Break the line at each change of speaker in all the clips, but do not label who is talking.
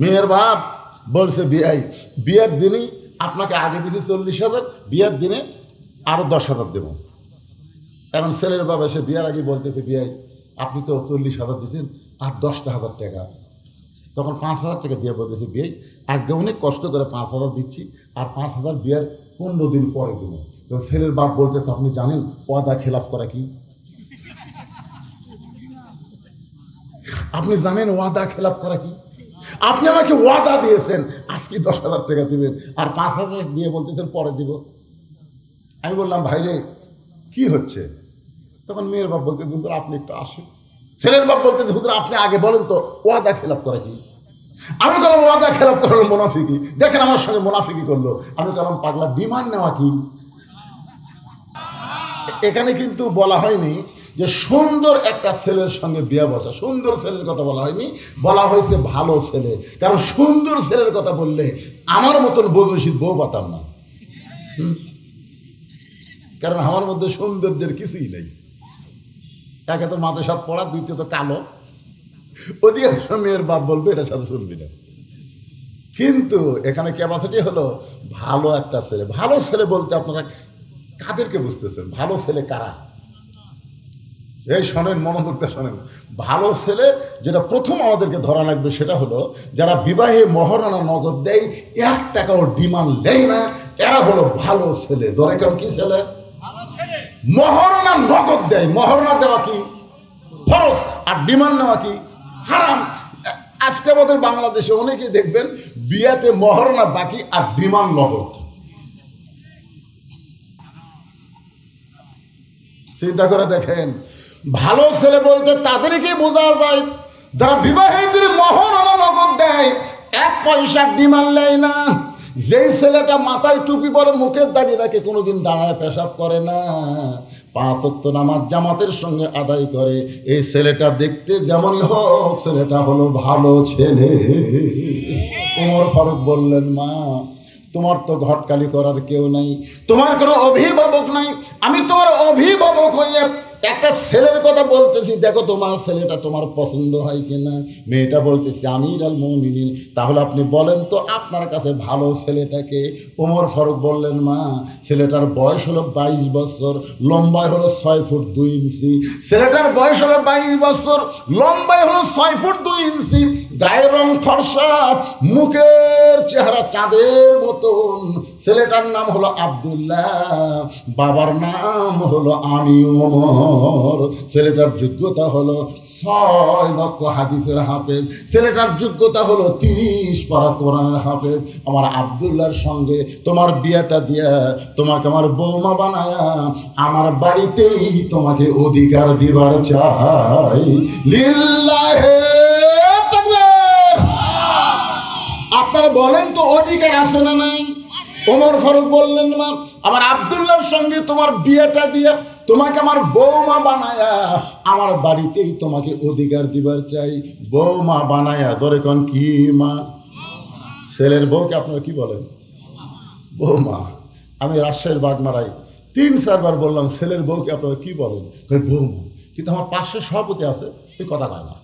মেয়ের বাপ বলছে বিয়ের দিনই আপনাকে আগে দিয়েছি 40,000, বিয়ের দিনে আরো 10,000 দেব। এখন ছেলের বাবা এসে বিয়ের আগে বলতেছে বিয়াই আপনি তো 40,000 দিয়েছেন, আর 10,000 টাকা। তখন 5,000 টাকা দিয়ে বলতেছে বিয়াই আজকে অনেক কষ্ট করে 5,000 দিচ্ছি, আর 5,000 বিয়ের 15 দিন পরে দেবো। তখন ছেলের বাপ বলতেছে আপনি জানেন ওয়াদা খেলাফ করা কি? আপনি জানেন ওয়াদা খেলাফ করা কি? আপনি আমাকে ওয়াদা দিয়েছেন আজকে 10,000 টাকা দিবেন, আর 5,000 দিয়ে বলতেছেন পরে দিব। আমি বললাম ভাইরে কি হচ্ছে? তখন মেয়ের বাপ বলতেছে হুজুর আপনি একটু আসেন। ছেলের বাপ বলতেছে হুজুর আপনি আগে বলেন তো ওয়াদা খেলাফ করা কি? আমি বললাম ওয়াদা খেলাফ করলো মুনাফিকি। দেখেন আমার সঙ্গে মুনাফিকি করলো। আমি বললাম পাগলা ডিমান্ড নেওয়া কি? এখানে কিন্তু বলা হয়নি যে সুন্দর একটা ছেলের সঙ্গে বিয়ে বসা, সুন্দর ছেলের কথা বলা হয়নি, বলা হয়েছে ভালো ছেলে। কারণ সুন্দর ছেলের কথা বললে আমার মতন বদরশীদ বউ পাতাম না। কারণ আমার মধ্যে সৌন্দর্যের কিছুই নেই। একে তো মাথায় সাত পড়া, দ্বিতীয়ত কালো। অধিকাংশ মেয়ের বাপ বলবে এটার সাথে চলবি না। কিন্তু এখানে ক্যাপাসিটি হলো ভালো একটা ছেলে। ভালো ছেলে বলতে আপনারা কাদেরকে বুঝতেছেন? ভালো ছেলে কারা? এই শোনেন, মনোযোগ দিয়ে শোনেন। ভালো ছেলে যেটা প্রথম আমাদেরকে ধরা লাগবে সেটা হলো যারা বিবাহে মহারণা নগদ দেয়, 1 টাকাও ডিমান্ড নেয় না, এরা হলো ভালো ছেলে। ধরে কেন কি ছেলে? মহারণা নগদ দেয়। মহারণা দেওয়া কি ফরজ, আর ডিমান্ড নেওয়া কি হারাম। আজকে আমাদের বাংলাদেশে অনেকেই দেখবেন বিয়াতে মহারণা বাকি আর ডিমান্ড নগদ। চিন্তা করে দেখেন, ভালো ছেলে বলতে তাদেরকে বোঝা যায় যারা বিবাহের দিনে মহারণা নগদ দেয়, 1 পয়সা ডিমান্ড নেয় না। যেই ছেলেটা মাথায় টুপি পরে মুখের দাঁড়িয়ে রাখে, কোনোদিন দাঁড়ায় পেশাব করে না, 5 ওয়াক্ত নামাজ জামাতের সঙ্গে আদায় করে, এই ছেলেটা দেখতে যেমনই হোক ছেলেটা হলো ভালো ছেলে। ওমর ফারুক বললেন মা তোমার তো ঘটকালি করার কেউ নাই, তোমার কোনো অভিভাবক নাই, আমি তোমার অভিভাবক হইয়া একটা ছেলের কথা বলতেছি, দেখো তোমার ছেলেটা তোমার পছন্দ হয় কিনা। মেয়েটা বলতেছি আমির আল মুমিনিন, তাহলে আপনি বলেন তো আপনার কাছে ভালো ছেলেটাকে। ওমর ফারুক বললেন মা ছেলেটার বয়স হলো 22 বছর, লম্বায় হলো 6 ফুট 2 ইঞ্চি। ছেলেটার বয়স হলো 22 বছর, লম্বায় হলো 6 ফুট 2 ইঞ্চি, গায়ের রং ফর্সা, মুখের চেহারা চাঁদের মতন। ছেলেটার নাম হলো আব্দুল্লাহ, বাবার নাম হলো আমি ওমর। ছেলেটার যোগ্যতা হলো 6 লক্ষ হাদিসের হাফেজ, ছেলেটার যোগ্যতা হলো 30 পারা কোরআনের হাফেজ। আমার আব্দুল্লাহর সঙ্গে তোমার বিয়েটা দিয়া তোমাকে আমার বৌমা বানায়া আমার বাড়িতেই তোমাকে অধিকার দিবার চাই। লিল্লাহে তাকবীর। আপনারা বলেন তো অধিকার আছে না নাই? ওমর ফারুক বললেন মা আমার আব্দুল্লাহর সঙ্গে তোমার বিয়েটা দিয়ে তোমাকে আমার বৌমা বানায়া আমার বাড়িতেই তোমাকে অধিকার দিবার চাই। বৌমা বানায়া ধরে কোন কি মা? ছেলের বউকে আপনারা কি বলেন? বৌমা। আমি রাজশাহীর বাগমারাই 3-4 বার বললাম ছেলের বউকে আপনারা কি বলেন? বৌমা। কিন্তু আমার পাশে সভাপতি আছে, ওই কথা কয় না।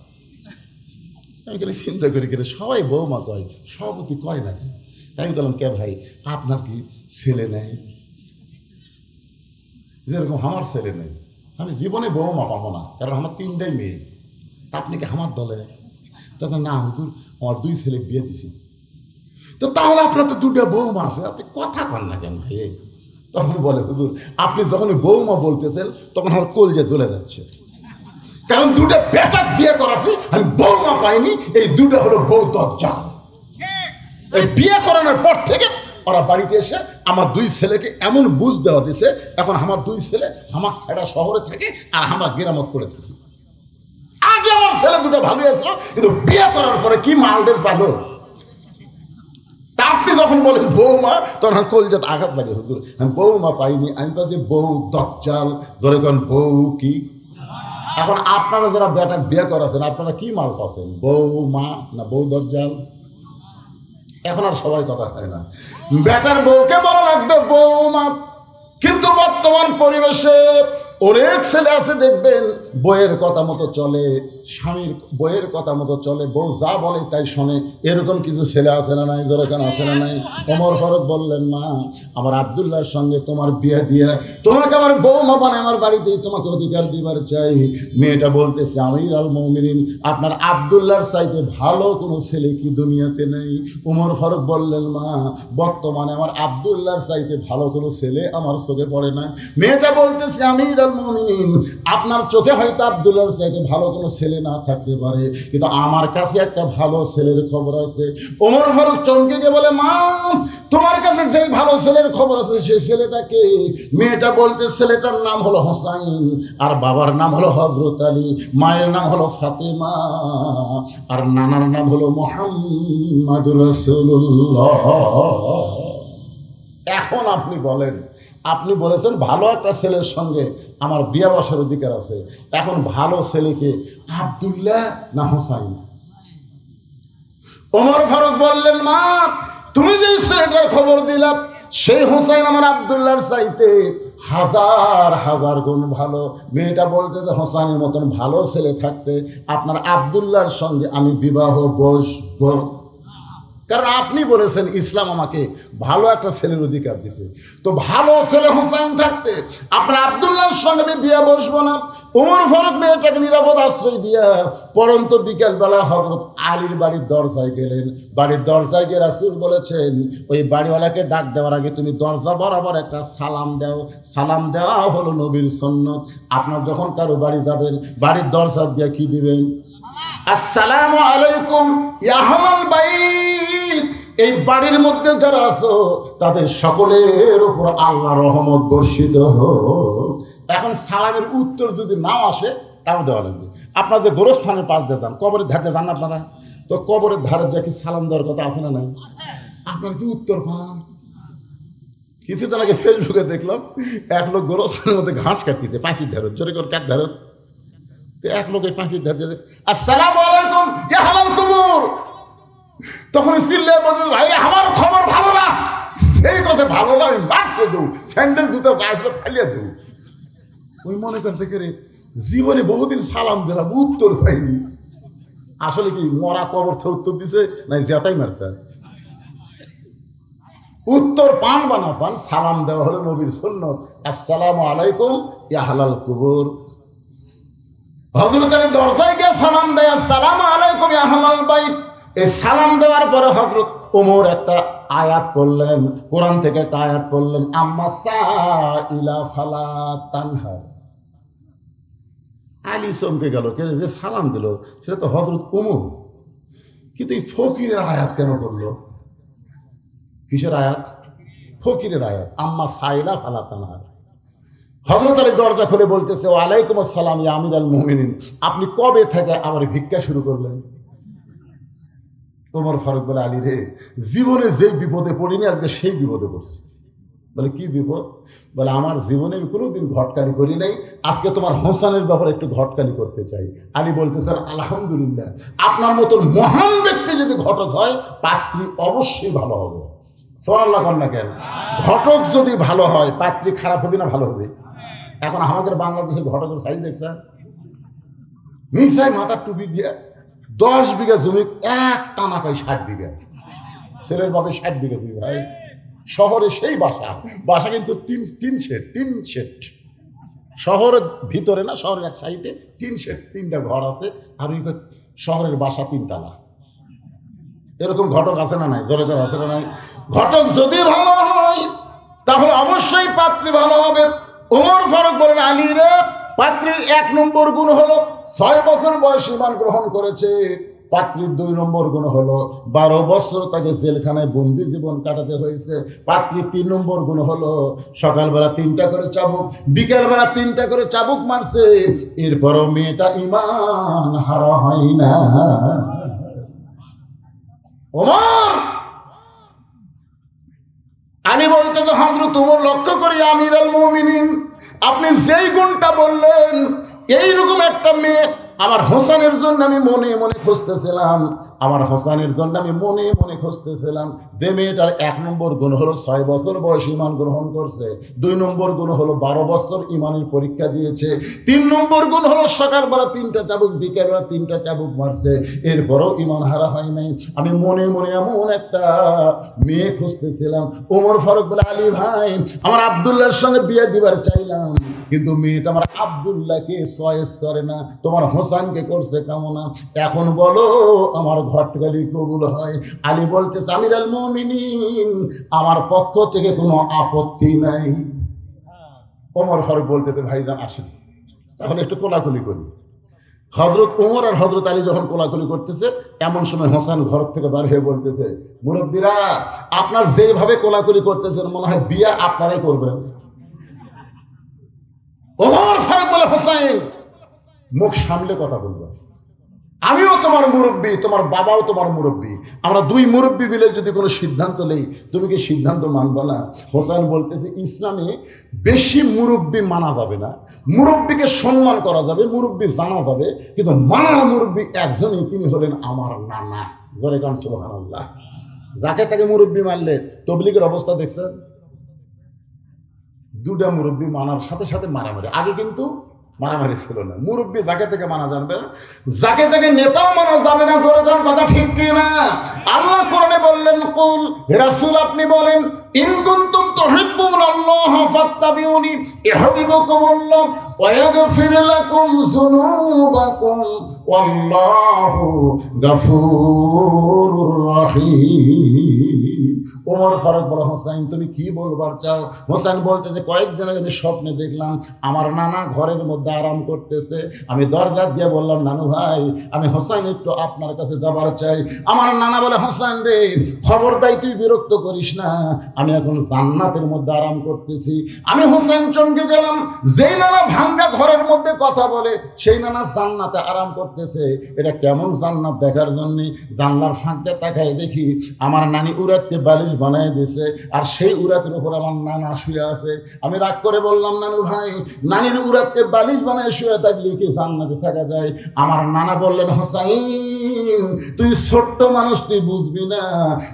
আমি খালি চিন্তা করি কেন সবাই বৌমা কয়, সভাপতি কয় না কেন? তাই আমি বললাম কে ভাই আপনার কি ছেলে নেই? যেরকম আমার ছেলে নেই, আমি জীবনে বৌমা পাবো না, কারণ আমার 3টাই মেয়ে। তা আপনি কি আমার দলে? তখন না হুজুর আমার 2 ছেলে বিয়ে দিছি। তো তাহলে আপনার তো 2টা বৌমা আছে, আপনি কথা কন না কেন ভাই? তখন বলে হুজুর আপনি যখন বৌমা বলতেছেন তখন আমার কলজে জ্বলে যাচ্ছে, কারণ 2টা বেটা বিয়ে করাছি, আমি বৌমা পাইনি। এই 2টা হলো বউ দজ্জাল। এই বিয়ে করানোর পর থেকে ওরা বাড়িতে এসে আমার 2 ছেলেকে এমন বুঝ দেওয়া দিছে, এখন আমার 2 ছেলে আমার ছেড়া শহরে থাকে আর আমরা গ্রামত করে থাকি। আগে আমার ছেলে 2টা ভালোই আসলো, কিন্তু বিয়ে করার পরে কি মালডেস ভালো। তা আপনি যখন বলেন বৌমা তখন আমার কলজাতে আঘাত লাগে হুজুর, আমি বৌমা পাইনি। আমি বলছি বউ দজ্জাল, ধরে কোন বউ কি? এখন আপনারা যারা বেটা বিয়ে করাছেন আপনারা কি মাল পাচ্ছেন, বৌমা না বউ দজ্জাল? এখন আর সবাই কথা হয় না, বেটার বউকে বলা লাগবে বৌমা। কিন্তু বর্তমান পরিবেশে অনেক ছেলে আছে দেখবেন বইয়ের কথা মতো চলে, স্বামীর বইয়ের কথা মতো চলে, বউ যা বলে তাই শোনে। এরকম কিছু ছেলে আছে না নাই? যেরকম আছে না নাই? ওমর ফারুক বললেন, মা আমার আব্দুল্লাহর সঙ্গে তোমার বিয়ে দিয়ে তোমাকে আমার বৌমা বানায় আমার বাড়িতেই তোমাকে অধিকার দিবার চাই। মেয়েটা বলতেছে, আমির আল মুমিনিন, আপনার আব্দুল্লাহর চাইতে ভালো কোনো ছেলে কি দুনিয়াতে নেই? ওমর ফারুক বললেন, মা বর্তমানে আমার আব্দুল্লাহর চাইতে ভালো কোনো ছেলে আমার চোখে পড়ে না। মেয়েটা বলতেছে, আমির আল মুমিনিন, আপনার চোখে হয়তো আব্দুল্লাহর চাইতে ভালো কোনো ছেলে না থাকতে পারে, কিন্তু আমার কাছে একটা ভালো ছেলের খবর আছে। ওমর ফারুক চমকে গিয়ে বলে, মা তোমার কাছে যেই ভালো ছেলের খবর আছে সেই ছেলেটাকে? মেয়েটা বলতে, ছেলেটার নাম হলো হোসাইন, আর বাবার নাম হলো হযরত আলী, মায়ের নাম হলো ফাতেমা, আর নানার নাম হলো মুহাম্মাদুর রাসূলুল্লাহ। এখন আপনি বলেন, আপনি বলেছেন ভালো একটা ছেলের সঙ্গে আমার বিয়ে বসার অধিকার আছে। এখন ভালো ছেলেকে আব্দুল্লাহ না হোসাইন? ওমর ফারুক বললেন, মা তুমি যে ছেলেটার খবর দিলা সেই হোসাইন আমার আব্দুল্লাহর চাইতে হাজার হাজার গুণ ভালো। মেয়েটা বলতে যে হোসাইনের মতন ভালো ছেলে থাকতে আপনার আব্দুল্লাহর সঙ্গে আমি বিবাহ বসবো, কারণ আপনি বলেছেন ইসলাম আমাকে ভালো একটা ছেলের অধিকার দিছে। তো ভালো ছেলে হোসাইন থাকতে আপনার আব্দুল্লাহর সঙ্গে আমি বিয়ে বসবো না। ওমর ফারুক মেয়েটাকে নিরাপদ আশ্রয় দিয়া পরন্ত বিকেলবেলা হযরত আলীর বাড়ির দরজায় গেলেন। বাড়ির দরজায় গিয়ে রাসূল বলেছেন, ওই বাড়িওয়ালাকে ডাক দেওয়ার আগে তুমি দরজা বরাবর একটা সালাম দাও। সালাম দেওয়া হলো নবীর সুন্নত। আপনার যখন কারো বাড়ি যাবেন, বাড়ির দরজা দিয়ে কি দিবেন? আসসালামু আলাইকুম ইয়া আহলাল বাইত, এই বাড়ির মধ্যে যারা আছো তাদের সকলের উপর আল্লাহর রহমত বর্ষিত হোক। এখন সালামের উত্তর যদি নাও আসে তাও দেওয়া লাগবে। আপনারা যে গোরস্থানের পাশ দিয়ে যান, কবরের ধারে যান আপনারা, তো কবরের ধারে দেখি সালাম দেওয়ার কথা আছে না নাই? আপনার কি উত্তর পান? কিছুদিন আগে ফেসবুকে দেখলাম এক লোক গোরস্থানের মধ্যে ঘাস কাটতেছে, পাঁচির ধারে, জোরে করে কাট ধারে। তো এক লোক এই পাঁচির ধারে আসসালামু আলাইকুম ইয়া আহলাল কুবুর, তখন চিল্লে বলতে, ভাইরা আমার খবর ভালো না। সেই কথা ভালো না, আমি মারছে দেবো, স্যান্ডেল জুতা আসলে ফেলিয়ে দেবো। ওই মনে করতে কে জীবনে বহুদিন সালাম দিলাম, উত্তর পাইনি। আসলে কি মরা কবর থেকে উত্তর দিছে না জেতাই মারছে? উত্তর পান বা না পান, সালাম দেওয়া হলো নবীর সুন্নত। আসসালামু আলাইকুম ইয়া আহলাল কুবুর। হযরত আলী দরজায় গিয়ে সালাম দেয়, আসসালামু আলাইকুম ইয়া আহলাল বাইত। এই সালাম দেওয়ার পরে হযরত ওমর একটা আয়াত পড়লেন, কোরআন থেকে একটা আয়াত পড়লেন, আম্মা সাইলা ফালা তানহার। আলী চমকে গেল, কে যে সালাম দিল সেটা তো হযরত ওমর, কিন্তু এই ফকিরের আয়াত কেন করলো? কিসের আয়াত? ফকিরের আয়াত, আম্মা সাইলা ফালা তানহার। হযরত আলী দরজা খুলে বলতেছে, ওয়ালাইকুম আসসালাম ইয়া আমির আল মুমিনিন, আপনি কবে থেকে আমার ভিক্ষা শুরু করলেন? ওমর ফারুক বলে, আলী রে, জীবনে যে বিপদে পড়িনি আজকে সেই বিপদে পড়ছি। বলে, কি বিপদ? বলে, আমার জীবনে আমি কোনোদিন ঘটকালি করি নাই, আজকে তোমার হোসানের ব্যাপারে একটু ঘটকালি করতে চাই। আলী বলতেছেন, আলহামদুলিল্লাহ, আপনার মতন মহান ব্যক্তি যদি ঘটক হয় পাত্রী অবশ্যই ভালো হবে। সুবহানাল্লাহ কর না কেন? ঘটক যদি ভালো হয় পাত্রী খারাপ হবে না ভালো হবে? এখন আমাদের বাংলাদেশের ঘটকের সাইজ দেখছেন, মিসাই মাথার টুপি দিয়ে 10 বিঘা জমি এক টানা পাই 60 বিঘা। ছেলের বাপে 60 বিঘা জমি ভাই। শহরে সেই বাসা কিন্তু তিন শেড। শহরের ভিতরে না, শহরের এক সাইডে 3 শেড, 3টা ঘর আছে, আর ওই শহরের বাসা 3 তালা। এরকম ঘটক আছে না নাই? জোরে করে আছে না নাই? ঘটক যদি ভালো হয় তাহলে অবশ্যই পাত্রী ভালো হবে। ওমর ফারুক বলেন, আলী রে, পাত্রীর 1 নম্বর গুণ হলো 6 বছর বয়সে ঈমান গ্রহণ করেছে। পাত্রীর 2 নম্বর গুণ হলো 12 বছর তাকে জেলখানায় বন্দি জীবন কাটাতে হয়েছে। পাত্রীর 3 নম্বর গুণ হলো সকালবেলা 3টা করে চাবুক, বিকেলবেলা 3টা করে চাবুক মারছে, এরপরও মেয়েটা ঈমান হারা হয় না। ওমর আলী বলতে তো হযরত ওমর লক্ষ্য করি, আমির আল মুমিনিন, আপনি যেই গুণটা বললেন এইরকম একটা মেয়ে আমার হোসেনের জন্য আমি মনে মনে খুঁজতেছিলাম, আমার হোসেনের জন্য আমি মনে মনে খুঁজতেছিলাম। যে মেয়েটার 1 নম্বর গুণ হলো 6 বছর বয়স ইমান গ্রহণ করছে, 2 নম্বর গুণ হলো 12 বছর ইমানের পরীক্ষা দিয়েছে, 3 নম্বর গুণ হলো সকালবেলা 3টা চাবুক, বিকেলবেলা 3টা চাবুক মারছে, এরপরও ইমান হারা হয় নাই। আমি মনে মনে এমন একটা মেয়ে খুঁজতেছিলাম। ওমর ফারুক বলে, আলী ভাই, আমার আব্দুল্লাহর সঙ্গে বিয়ে দিবার চাইলাম, কিন্তু মেয়েটা আমার আব্দুল্লাহকে চয়েস করে না, তোমার হোসেনকে করছে কামনা। এখন বলো আমার ঘটকালি কবুল হয়? আলী বলতেছে, আমিরুল মুমিনিন, আমার পক্ষ থেকে কোনো আপত্তি নাই। ওমর ফারুক বলতেছে, ভাইজান আসেন তাহলে একটু কোলাকুলি করি। হজরত উমর আর হজরত আলী যখন কোলাকুলি করতেছে, এমন সময় হোসেন ঘর থেকে বার হয়ে বলতেছে, মুরব্বীরা, আপনার যেভাবে কোলাকুলি করতেছেন মনে হয় বিয়া আপনারাই করবেন। ওমর ফারুক বলে, হোসেন মুখ সামলে কথা বলবো, আমিও তোমার মুরব্বী, তোমার বাবাও তোমার মুরব্বী, আমরা 2 মুরব্বী মিলে যদি কোনো সিদ্ধান্ত নেই, তুমি কি সিদ্ধান্ত মানবে না? হোসেন বলতেছে, ইসলামে বেশি মুরব্বী মানা যাবে না, মুরব্বীকে সম্মান করা যাবে, মুরব্বী জানা যাবে, কিন্তু মানার মুরব্বী একজনই, তিনি হলেন আমার নানা। জোরে কান সুবহানাল্লাহ। যাকে তাকে মুরব্বী মানলে তবলিগের অবস্থা দেখছেন, 2টা মুরব্বী মানার সাথে সাথে মারামারি। আগে কিন্তু মারামারি ছিল না। মুরব্বী যাকে থেকে মানা যাবে না, যাকে থেকে নেতাও মানা যাবে না। জোরে কোন কথা ঠিক কি না? আল্লাহ কোরআনে বললেন, কুল, হে রাসূল আপনি বলেন, ইন কুনতুম তুহিব্বুনাল্লাহ ফাত্তাবিউনি ইউহিব্বুকুমুল্লাহ ওয়া ইয়াগফির লাকুম যুনুবাকুম ওয়াল্লাহু গফুরুর রহিম। ওমর ফারুক বলে, হোসেন তুমি কি বলবার চাও? হোসেন বলতে যে, কয়েকদিন আগে আমি স্বপ্নে দেখলাম আমার নানা ঘরের মধ্যে আরাম করতেছে। আমি দরজা দিয়ে বললাম, নানু ভাই, আমি হোসেন একটু আপনার কাছে যাবার চাই। আমার নানা বলে, হোসেন রে, খবরদাই তুই বিরক্ত করিস না, আমি এখন জান্নাতের মধ্যে আরাম করতেছি। আমি হোসেন চমকে গেলাম, যেই নানা ভাঙ্গা ঘরের মধ্যে কথা বলে সেই নানা জান্নাতে আরাম করতেছে। এটা কেমন জান্নাত দেখার জন্য জানলার ফাঁক দিয়ে তাকায় দেখি আমার নানি উড়াতে বালিশ বানায় দিয়েছে, আর সেই উড়াতের উপর আমার নানা শুয়ে আছে। আমি রাগ করে বললাম, নানু ভাই, নানির উড়াতে বালিশ বানায় শুয়ে থাকলে কি জান্নাতে থাকা যায়? আমার নানা বললেন, হোসেন তুই ছোট্ট মানুষ, তুই বুঝবি না,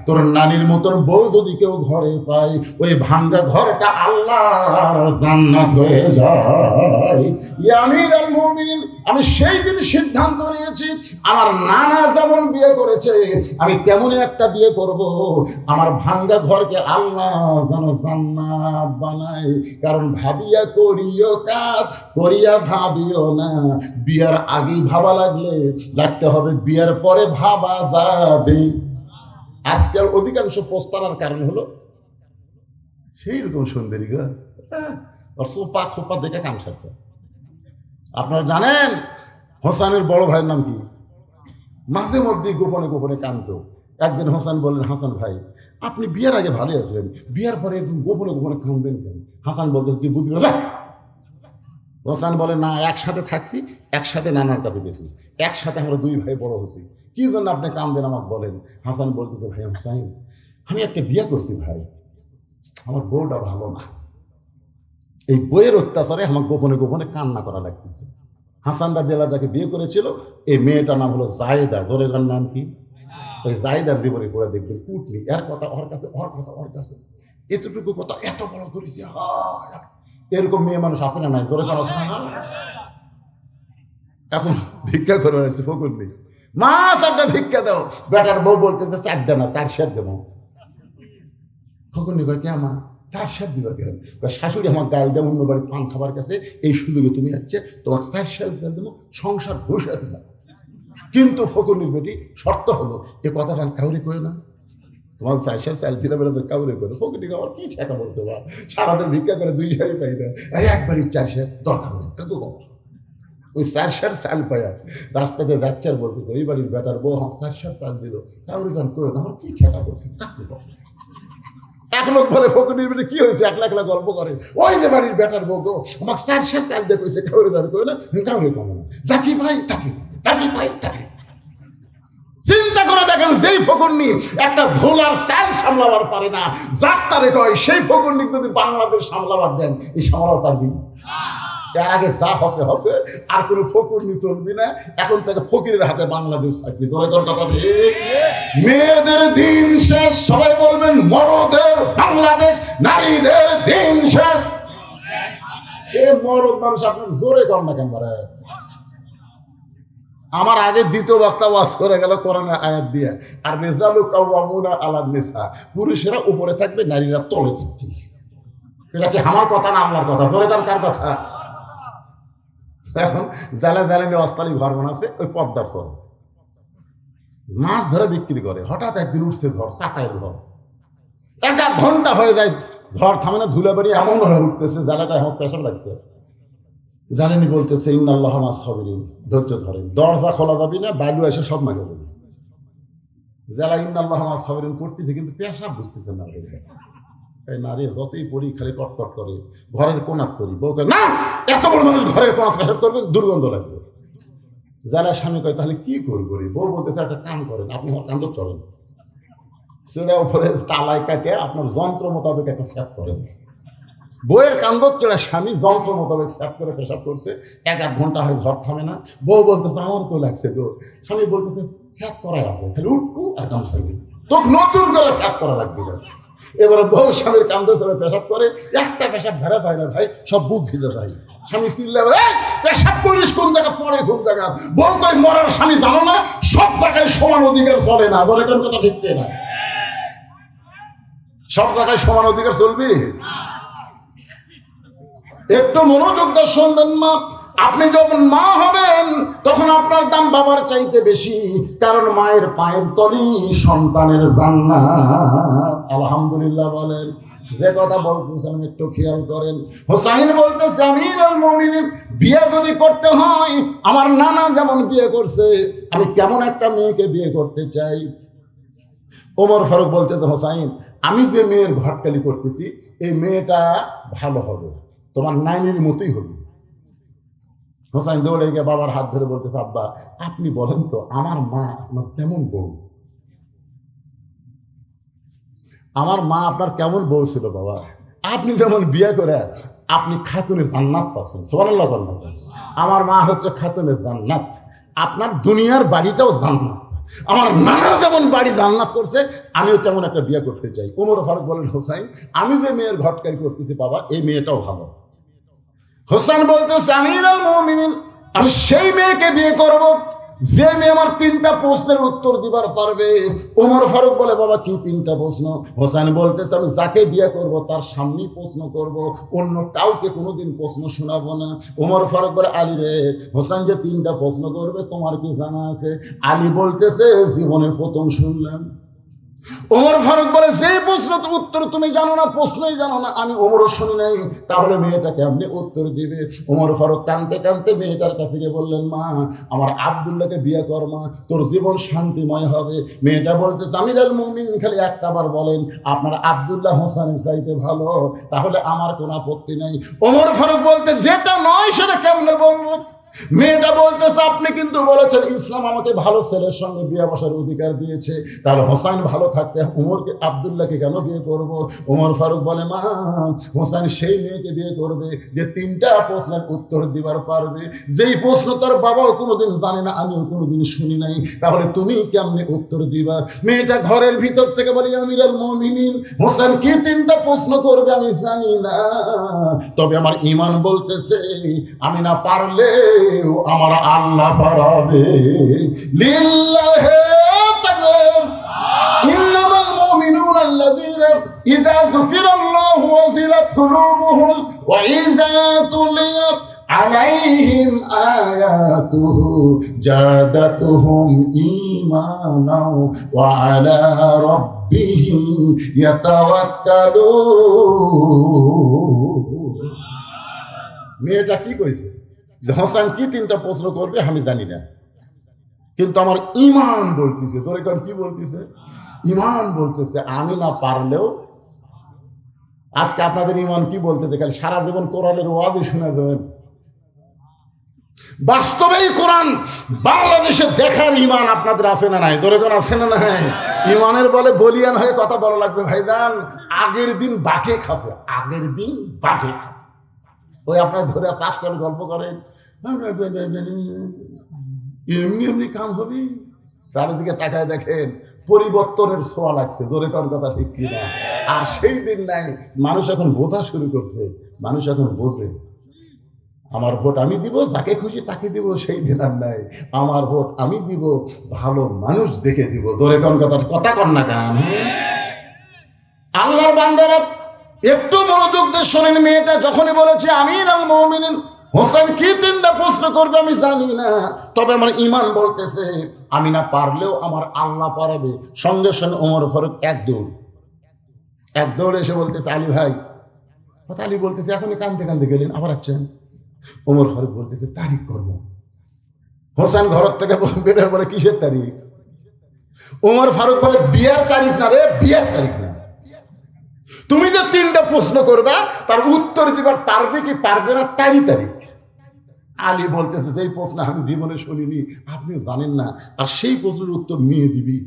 তোর নানির মতন বউ যদি কেউ ঘরে পায়, ওই ভাঙ্গা ঘরটা আল্লাহর জান্নাত হয়ে যায়। ইয়া আমিরুল মুমিনিন, আমি সেই দিন সিদ্ধান্ত নিয়েছি, আমার নানা যেমন বিয়ে করেছে আমি তেমনই একটা বিয়ে করব। আমার ভাঙ্গা ঘরকে আল্লাহ যেন জান্নাত বানায়। কারণ ভাবিয়া করিও কাজ, করিয়া ভাবিও না। বিয়ার আগেই ভাবা লাগতে হবে, বিয়ার পরে ভাবা যাবে। আজকাল অধিকাংশ পোস্তার কারণ হলো সেই রকম সুন্দরী গা, সোপা খোপা দেখে কাম সারছে। আপনারা জানেন হোসেনের বড় ভাইয়ের নাম কি? মাঝে মধ্যে গোপনে গোপনে কাঁদতো। একদিন হোসেন বললেন, হাসান ভাই, আপনি বিয়ের আগে ভালো আছেন, বিয়ের পরে একদম গোপনে গোপনে কাঁদবেন কেন? হাসান বলতে, তুই বুঝবি না। হোসেন বলে, না, একসাথে থাকছি, একসাথে নানার কাছে গেছি, একসাথে আমরা 2 ভাই বড় হয়েছি, কি জন্য আপনি কাঁদবেন আমাকে বলেন? হাসান বলতে, তো ভাই হোসেন, আমি একটা বিয়ে করছি ভাই, আমার বউটা ভালো না, এই বইয়ের অত্যাচারে আমার গোপনে গোপনে কান্না করা লাগতেছে। হাসান রাদিয়াল্লাহু যাকে বিয়ে করেছিল, এই মেয়েটার নাম হলো জায়েদা। জোরেগার নাম কি? ওই জায়েদার জীবনে করে দেখবেন কুটনি, এর কথা ওর কাছে, ওর কথা ওর কাছে, এতটুকু কথা এত বড় করেছি। এরকম মেয়ে মানুষ আছে না নাই? জোরেগার আছে না? এখন ভিক্ষা করে আছে ফকুর নেই, মা 4টা ভিক্ষা দাও। বেটার বউ বলতেছে 4টা না 4 সের দেবো। ফকুর নি কয়, কে মা 4 সের দিবা কেন? শাশুড়ি আমার গায়ে দেয় অন্য বাড়ি পান খাবার কাছে, এই সুযোগে তুমি যাচ্ছে, তোমার 4 সের দেবো, সংসার বসে দিলাম। কিন্তু ফকুরনির বেটি শর্ত হলো, এ কথা তার কাউরে করে না, তোমার 4 সের চাল দিলে বেলা তো কাউরে করে। ফকুরনিকে আমার কি ঠেকা বলতে পার, সারাদিন ভিক্ষা করে 2 সেরই পাই না, আরে একবারই 4 সের দরকার নেই। ওই 4 সের চাল পায়া রাস্তাতে যাচ্ছে আর বলতেছে, ওই বাড়ির বেটার বউ আমার 4 সের চাল দিল, কাউরে গান করে না, আমার কি ঠেকা বলছে। এক লোক বলে, ফকুরনির বেটি কি হয়েছে, একলা একলা গল্প করে, ওই যে বাড়ির বেটার বউ গো আমাকে 4 সের চাল দিয়ে কইছে, কাউরে গান করে না, কাউরে কমে না, যাকি ভাই তাকে, তাকি ভাই তাকে। চিন্তা করে দেখেন, যেই ফকুরনি একটা ঝোলার চাল সামলাবার পারে না, যার তারে কয়, সেই ফকুরনি যদি বাংলাদেশ সামলাবার দেন, এই সামলাবার পারবি? এর আগে যা হসে হসে, আর কোনো ফকুর নি চলবি না, এখন থেকে ফকিরের হাতে বাংলাদেশ থাকবি। তোর কথা ঠিক। মেয়েদের দিন শেষ, সবাই বলবেন মরদের বাংলাদেশ, নারীদের দিন শেষ। এ মরদ মানুষ আপনার জোরে কর না কেন? আমার আগে দ্বিতীয় বক্তা ওয়াজ করে গেল কোরআনের আয়াত দিয়ে, আর রিজালু কাওয়ামুনা আলান নিসা, পুরুষেরা উপরে থাকবে, নারীরা তলে থাকবে। এটা কি আমার কথা না আল্লাহর কথা? জোরে কার কথা? এখন জালা জালানি অস্তালি ঘর বানাচ্ছে ওই পদ্মার চর, মাছ ধরে বিক্রি করে। হঠাৎ একদিন উঠছে ঝড়, চাটাইয়ের ঝড়, 1 ঘন্টা হয়ে যায়, ঝড় থামে না, ধুলে বাড়ি এমন ভাবে উঠতেছে, জালাটা এখন পেশাব লাগছে। জানেনি বলতেছে ইন্নাল্লাহ মাস সাবিরিন, ধৈর্য ধরেন, দরজা খোলা যাবি না, বালু এসে সব মাকে দেবে। যারা ইন্নাল্লাহ মাস সাবিরিন করতেছে কিন্তু পেশাব বুঝতেছে না। নারী যতই পড়ি খালি কটকট করে, ঘরের কোনাত করি, বউকে না এত বড় মানুষ ঘরের কোনাত পেশাব করবেন, দুর্গন্ধ লাগবে। যারা স্বামী কয় তাহলে কি করবো, বউ বলতেছে একটা কাম করেন, আপনি আমার কান্দ চড়েন, সেটা উপরে তালায় কাটে আপনার যন্ত্র মোতাবেক একটা স্যাপ করেন। বউয়ের কান্দর চড়া স্বামী যন্ত্র মোতাবেক স্যাপ করে পেশাব করছে, 1 ঘন্টা হয়, ঝড় থামে না। বউ বলতেছে আমার তো লাগছে গো, স্বামী বলতেছে স্যাপ করাই আছে, খালি উঠকু আর কাম সারবি, তোকে নতুন করে স্যাপ করা লাগবে না। এবারে বউ স্বামীর কান্দে চড়ে পেশাব করে, একটা পেশাব ভেড়া যায় না ভাই, সব বুক ভিজে যায়। স্বামী চিল্লা পেশাব করিস কোন জায়গা, পরে কোন জায়গা। বউ কই মরার স্বামী জানো না, সব জায়গায় সমান অধিকার চলে না। বলে কোন কথা ঠিক না? সব জায়গায় সমান অধিকার চলবি? একটু মনোযোগ দিয়ে শুনবেন মা, আপনি যখন মা হবেন তখন আপনার দাম বাবার চাইতে বেশি, কারণ মায়ের পায়ের তলি সন্তানের জান্নাত। আলহামদুলিল্লাহ বলেন। যে কথা বলতেছেন একটু খেয়াল করেন। হোসাইন বলতেছে আমিরুল মুমিনিন, বিয়ে যদি করতে হয় আমার নানা যেমন বিয়ে করছে, আমি কেমন একটা মেয়েকে বিয়ে করতে চাই। ওমর ফারুক বলতেছে হোসাইন, আমি যে মেয়ের ঘটকালি করতেছি এই মেয়েটা ভালো হবে, তোমার নাইনের মতোই হবে। হোসাইন দৌড়ে গিয়ে বাবার হাত ধরে বলতেছে আব্বা আপনি বলেন তো আমার মা আপনার কেমন বউ? আমার মা আপনার কেমন বউ ছিল বাবা? আপনি যেমন বিয়ে করে আপনি খাতুনে জান্নাত পাচ্ছেন, সুবহানাল্লাহ বলেন। আমার মা হচ্ছে খাতুনে জান্নাত, আপনার দুনিয়ার বাড়িটাও জান্নাত। আমার নানা যেমন বাড়ি জান্নাত করছে, আমিও তেমন একটা বিয়ে করতে চাই। ওমর ফারুক বলেন হোসাইন, আমি যে মেয়ের ঘটকারি করতেছি বাবা এই মেয়েটাও ভালো। হোসেন বলতেছে আমিরুল মুমিনিন, আমি সেই মেয়েকে বিয়ে করব যে মেয়ে আমার 3টা প্রশ্নের উত্তর দিবার পারবে। ওমর ফারুক বলে বাবা কি 3টা প্রশ্ন? হোসেন বলতেছে আমি যাকে বিয়ে করব তার সামনেই প্রশ্ন করব, অন্য কাউকে কোনোদিন প্রশ্ন শোনাবো না। ওমর ফারুক বলে আলী রে, হোসেন যে 3টা প্রশ্ন করবে তোমার কি জানা আছে? আলী বলতেছে জীবনের প্রথম শুনলাম। ওমর ফারুক বলে যে প্রশ্ন উত্তর তুমি জানো না, প্রশ্নই জানো না, আমি ওমরও শুনি নাই, তাহলে মেয়েটা কেমনি উত্তর দিবে? ওমর ফারুক কাঁদতে কাঁদতে মেয়েটার কাছে গিয়ে বললেন মা আমার আব্দুল্লাহকে বিয়ে কর মা, তোর জীবন শান্তিময় হবে। মেয়েটা বলতেছে আমিরুল মুমিনিন খালি একটা বার বলেন আপনার আব্দুল্লাহ হোসেনের চাইতে ভালো, তাহলে আমার কোনো আপত্তি নাই। ওমর ফারুক বলতে যেটা নয় সেটা কেমনে বলবো? মেয়েটা বলতেছে আপনি কিন্তু বলেছেন ইসলাম আমাকে ভালো ছেলের সঙ্গে বিয়ে বসার অধিকার দিয়েছে, তাহলে হোসাইন ভালো থাকতে ওমরকে আব্দুল্লাহকে কেন বিয়ে করব? ওমর ফারুক বলে মা হোসাইন সেই মেয়েকে বিয়ে করবে যে 3টা প্রশ্নের উত্তর দিবার পারবে, যেই প্রশ্ন তার বাবাও কোনোদিন জানে না, আমিও কোনোদিন শুনি নাই, তাহলে তুমি কেমনে উত্তর দিবা? মেয়েটা ঘরের ভিতর থেকে বলি আমিরুল মুমিনিন হোসেন কি 3টা প্রশ্ন করবে আমি জানি না, তবে আমার ঈমান বলতেছে আমি না পারলে আমার আল্লাহ পারাবে। লিল্লাহি তাকবীর। ইন্নামাল মুমিনুনা আল্লাযীনা ইযা যুকিরাল্লাহু ওয়াজিলাত কুলুবুহুম ওয়া ইযা তুলিয়াত আলাইহিম আয়াতুহু জাদাতুহুম ঈমানাও ওয়া আলা রাব্বিহিম ইয়াতাওয়াক্কালুন। মেয়েটা কি কইছে? হোসেন কি 3টা প্রশ্ন করবে আমি জানি না, কিন্তু আমার ঈমান বলতেছে। তোরে কোন কি বলতেছে? ঈমান বলতেছে আমি না পারলেও। আজকে আপনাদের ঈমান কি বলতেছে? খালি সারা জীবন কোরআনের ওয়াজই শুনে যাবেন। বাস্তবেই কোরআন বাংলাদেশে দেখার ঈমান আপনাদের আছে না নাই? তোরে কোন আছে না নাই? ঈমানের বলে বলিয়ান হয়ে কথা বলা লাগবে ভাইজান। আগের দিন বাঘে খাসে, আগের দিন বাঘে খাসে। ওই আপনার ধরে চাষটার গল্প করেন, এমনি এমনি কাম হবে। চারিদিকে তাকায় দেখেন পরিবর্তনের ছোঁয়া লাগছে, জোরে কর কথা ঠিক কিনা? আর সেই দিন নাই, মানুষ এখন বোঝা শুরু করছে, মানুষ এখন বোঝে আমার ভোট আমি দিব, যাকে খুশি তাকে দিব, সেই দিন আর নাই। আমার ভোট আমি দিব, ভালো মানুষ দেখে দিব, জোরে কর কথা কর না কেন? আল্লাহর বান্দারা একটু মনোযোগ দিয়ে শোনেন। মেয়েটা যখনই বলেছে আমিরুল মুমিনিন হোসেন কি তিনটা প্রশ্ন করবে আমি জানি না, তবে আমার ইমান বলতেছে আমি না পারলেও আমার আল্লাহ পারাবে। সঙ্গে সঙ্গে ওমর ফারুক এক দৌড়ে এসে বলতেছে আলী ভাই। আলী বলতেছে এখনই কান্দতে কান্দতে গেলেন, আবার আছেন? ওমর ফারুক বলতেছে তারিখ করবো। হোসেন ঘর থেকে বের হয়ে বলে কিসের তারিখ? ওমর ফারুক বলে বিয়ের তারিখ না রে, বিয়ের তারিখ না। তুমি যে তিনটা প্রশ্ন করবা তার উত্তর দিবার পারবে কি পারবে না তারই তারিখ। আলী বলতেছে যেই প্রশ্ন আমি জীবনে শুনিনি, আপনিও জানেন না, আর সেই প্রশ্নের উত্তর নিয়ে দিবি।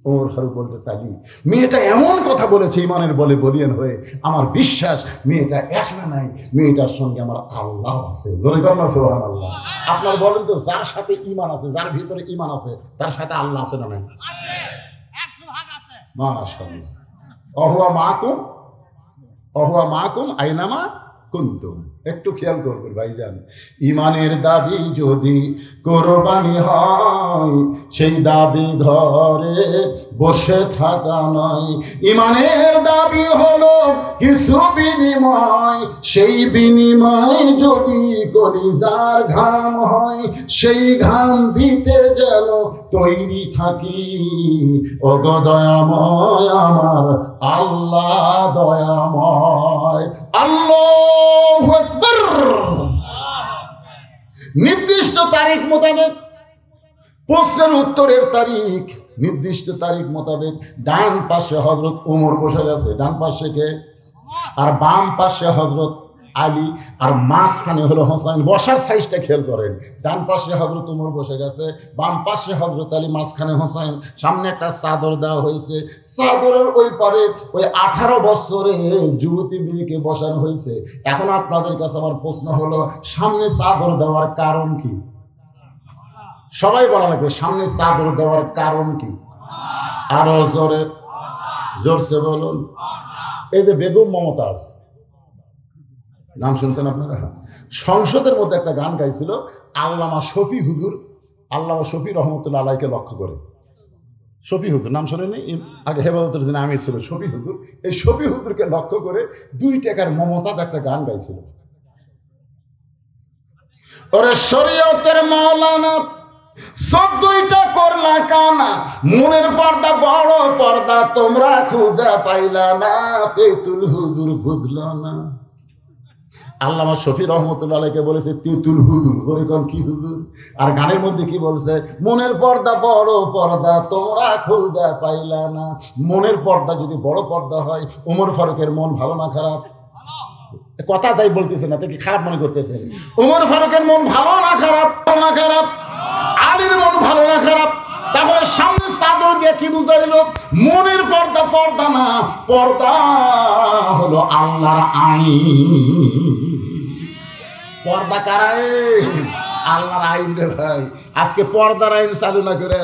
ওমর ফারুক বলতেছে আলী মেয়েটা এমন কথা বলেছে ইমানের বলে বলিয়ান হয়ে, আমার বিশ্বাস মেয়েটা একলা নাই, মেয়েটার সঙ্গে আমার আল্লাহ আছে। ধরে কর না সুবহানাল্লাহ। আপনার বলেন তো, যার সাথে ইমান আছে, যার ভিতরে ইমান আছে, তার সাথে আল্লাহ আছে না নাই? মাশাআল্লাহ। অহুয়া মাকুম আইনামা কুনতুম। একটু খেয়াল করবেন ভাইজান, ইমানের দাবি যদি কোরবানি হয়, সেই দাবি ঘরে বসে থাকা নয়। ইমানের দাবি হলো কিছু বিনিময়, সেই বিনিময় যদি কলিজার ঘাম হয়, সেই ঘাম দিতে গেল তৈরি থাকি। ওগো দয়াময় আমার আল্লাহ দয়াময়। আল্লাহু আকবার। নির্দিষ্ট তারিখ মোতাবেক প্রশ্নের উত্তরের তারিখ, নির্দিষ্ট তারিখ মোতাবেক ডান পাশে হযরত ওমর বসে গেছে, ডান পাশে কে? আর বাম পাশে হযরত আলী, আর মাঝখানে হলো হোসেন। বসার সাইজটা খেয়াল করেন, ডান পাশে হযরত ওমর বসে গেছে, বাম পাশে হযরত আলী, মাঝখানে হোসেন। সামনে একটা চাদর দেওয়া হয়েছে, চাদরের ওই পারে ওই 18 বছরে যুবতী মেয়েকে বসানো হয়েছে। এখন আপনাদের কাছে আমার প্রশ্ন হলো, সামনে চাদর দেওয়ার কারণ কি? সবাই বলা লাগবে, সামনে চাদর দেওয়ার কারণ কি? আরো জোরসে বলুন। এই যে বেগম মমতাজ, নাম শুনছেন আপনারা? সংসদের মধ্যে একটা গান গাইছিল আল্লামা শফি হুজুর, আল্লামা শফি রহমতুল্লাহ আলাইকে লক্ষ্য করে। শফি হুজুর নাম শোনেনি? আগে হেফাজতের যিনি আমির ছিল শফি হুজুর, এই শফি হুজুরকে লক্ষ্য করে 2 টাকার মমতাজ একটা গান গাইছিল। ওরে শরীয়তের মাওলানা 14টা করলা কানা, মনের পর্দা বড় পর্দা তোমরা খুঁজে পাইলা না, তেতুল হুজুর বুঝলো না। আল্লামা শফি রহমতুল্লাহ আলাইকে বলেছে তেতুল হুজুর, বলে কোন কি হুজুর? আর গানের মধ্যে কি বলছে? মনের পর্দা বড় পর্দা তোমরা খুঁজে পাইলা না। মনের পর্দা যদি বড় পর্দা হয়, ওমর ফারুকের মন ভালো না খারাপ? কথা তাই বলতেছে না, কি খারাপ মনে করতেছেন? ওমর ফারুকের মন ভালো না খারাপ? না খারাপ। আলীর মন ভালো না খারাপ? তাহলে সামনে চাদর দিয়ে কি বুঝাইল? মনের পর্দা পর্দা না, পর্দা হলো আল্লাহর আইন। পর্দা কার আইন? আল্লাহর আইন রে ভাই। আজকে পর্দার আইন চালু না করে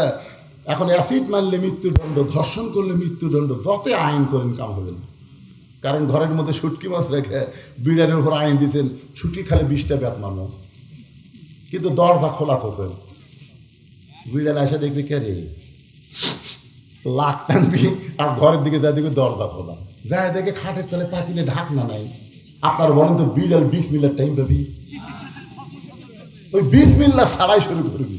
এখন অ্যাসিড মারলে মৃত্যুদণ্ড, ধর্ষণ করলে মৃত্যুদণ্ড, যতই আইন করেন কাম হবে না। কারণ ঘরের মধ্যে শুটকি মাছ রেখে বিড়ালের উপর আইন দিচ্ছেন, শুটকি খালে 20টা ব্যাত মারো, কিন্তু দরজা খোলা থছে। বিড়াল এসে দেখবি কে রে, লাখ টানবি, আর ঘরের দিকে যা দেখবি দরজা খোলা, যায় দেখে খাটের তলে পাতিলে ঢাকনা নাই। আপনার বলেন তো বিড়াল 20 মিনিট টাইম পাবি? ওই 20 মিনিট ছাড়াই শুরু করবি।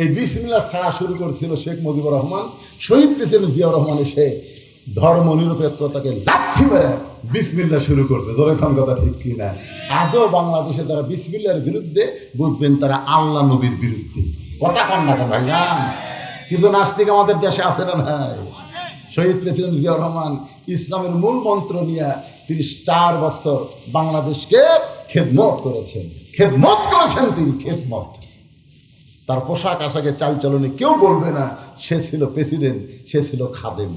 এই 20 মিনিট ছাড়া শুরু করেছিল শেখ মুজিবুর রহমান, শহীদ প্রেসিডেন্ট জিয়াউর রহমান এসে ধর্ম নিরপেক্ষতাকে লাথি মেরে বিসমিল্লাহ শুরু করছে। ধরে খান কথা ঠিক কিনা? আজও বাংলাদেশে যারা বিসমিল্লার বিরুদ্ধে, বুঝবেন তারা আল্লাহ নবীর বিরুদ্ধে। কথা কন না ভাই জান, কিছু নাস্তিক আমাদের দেশে আছে না নাই? শহীদ প্রেসিডেন্ট জিয়াউর রহমান ইসলামের মূল মন্ত্র নিয়ে 34 বছর বাংলাদেশকে খেদমত করেছেন, তিনি খেদমত। তার পোশাক আশাকে চালচলনে কেউ বলবে না সে ছিল প্রেসিডেন্ট, সে ছিল খাদেম।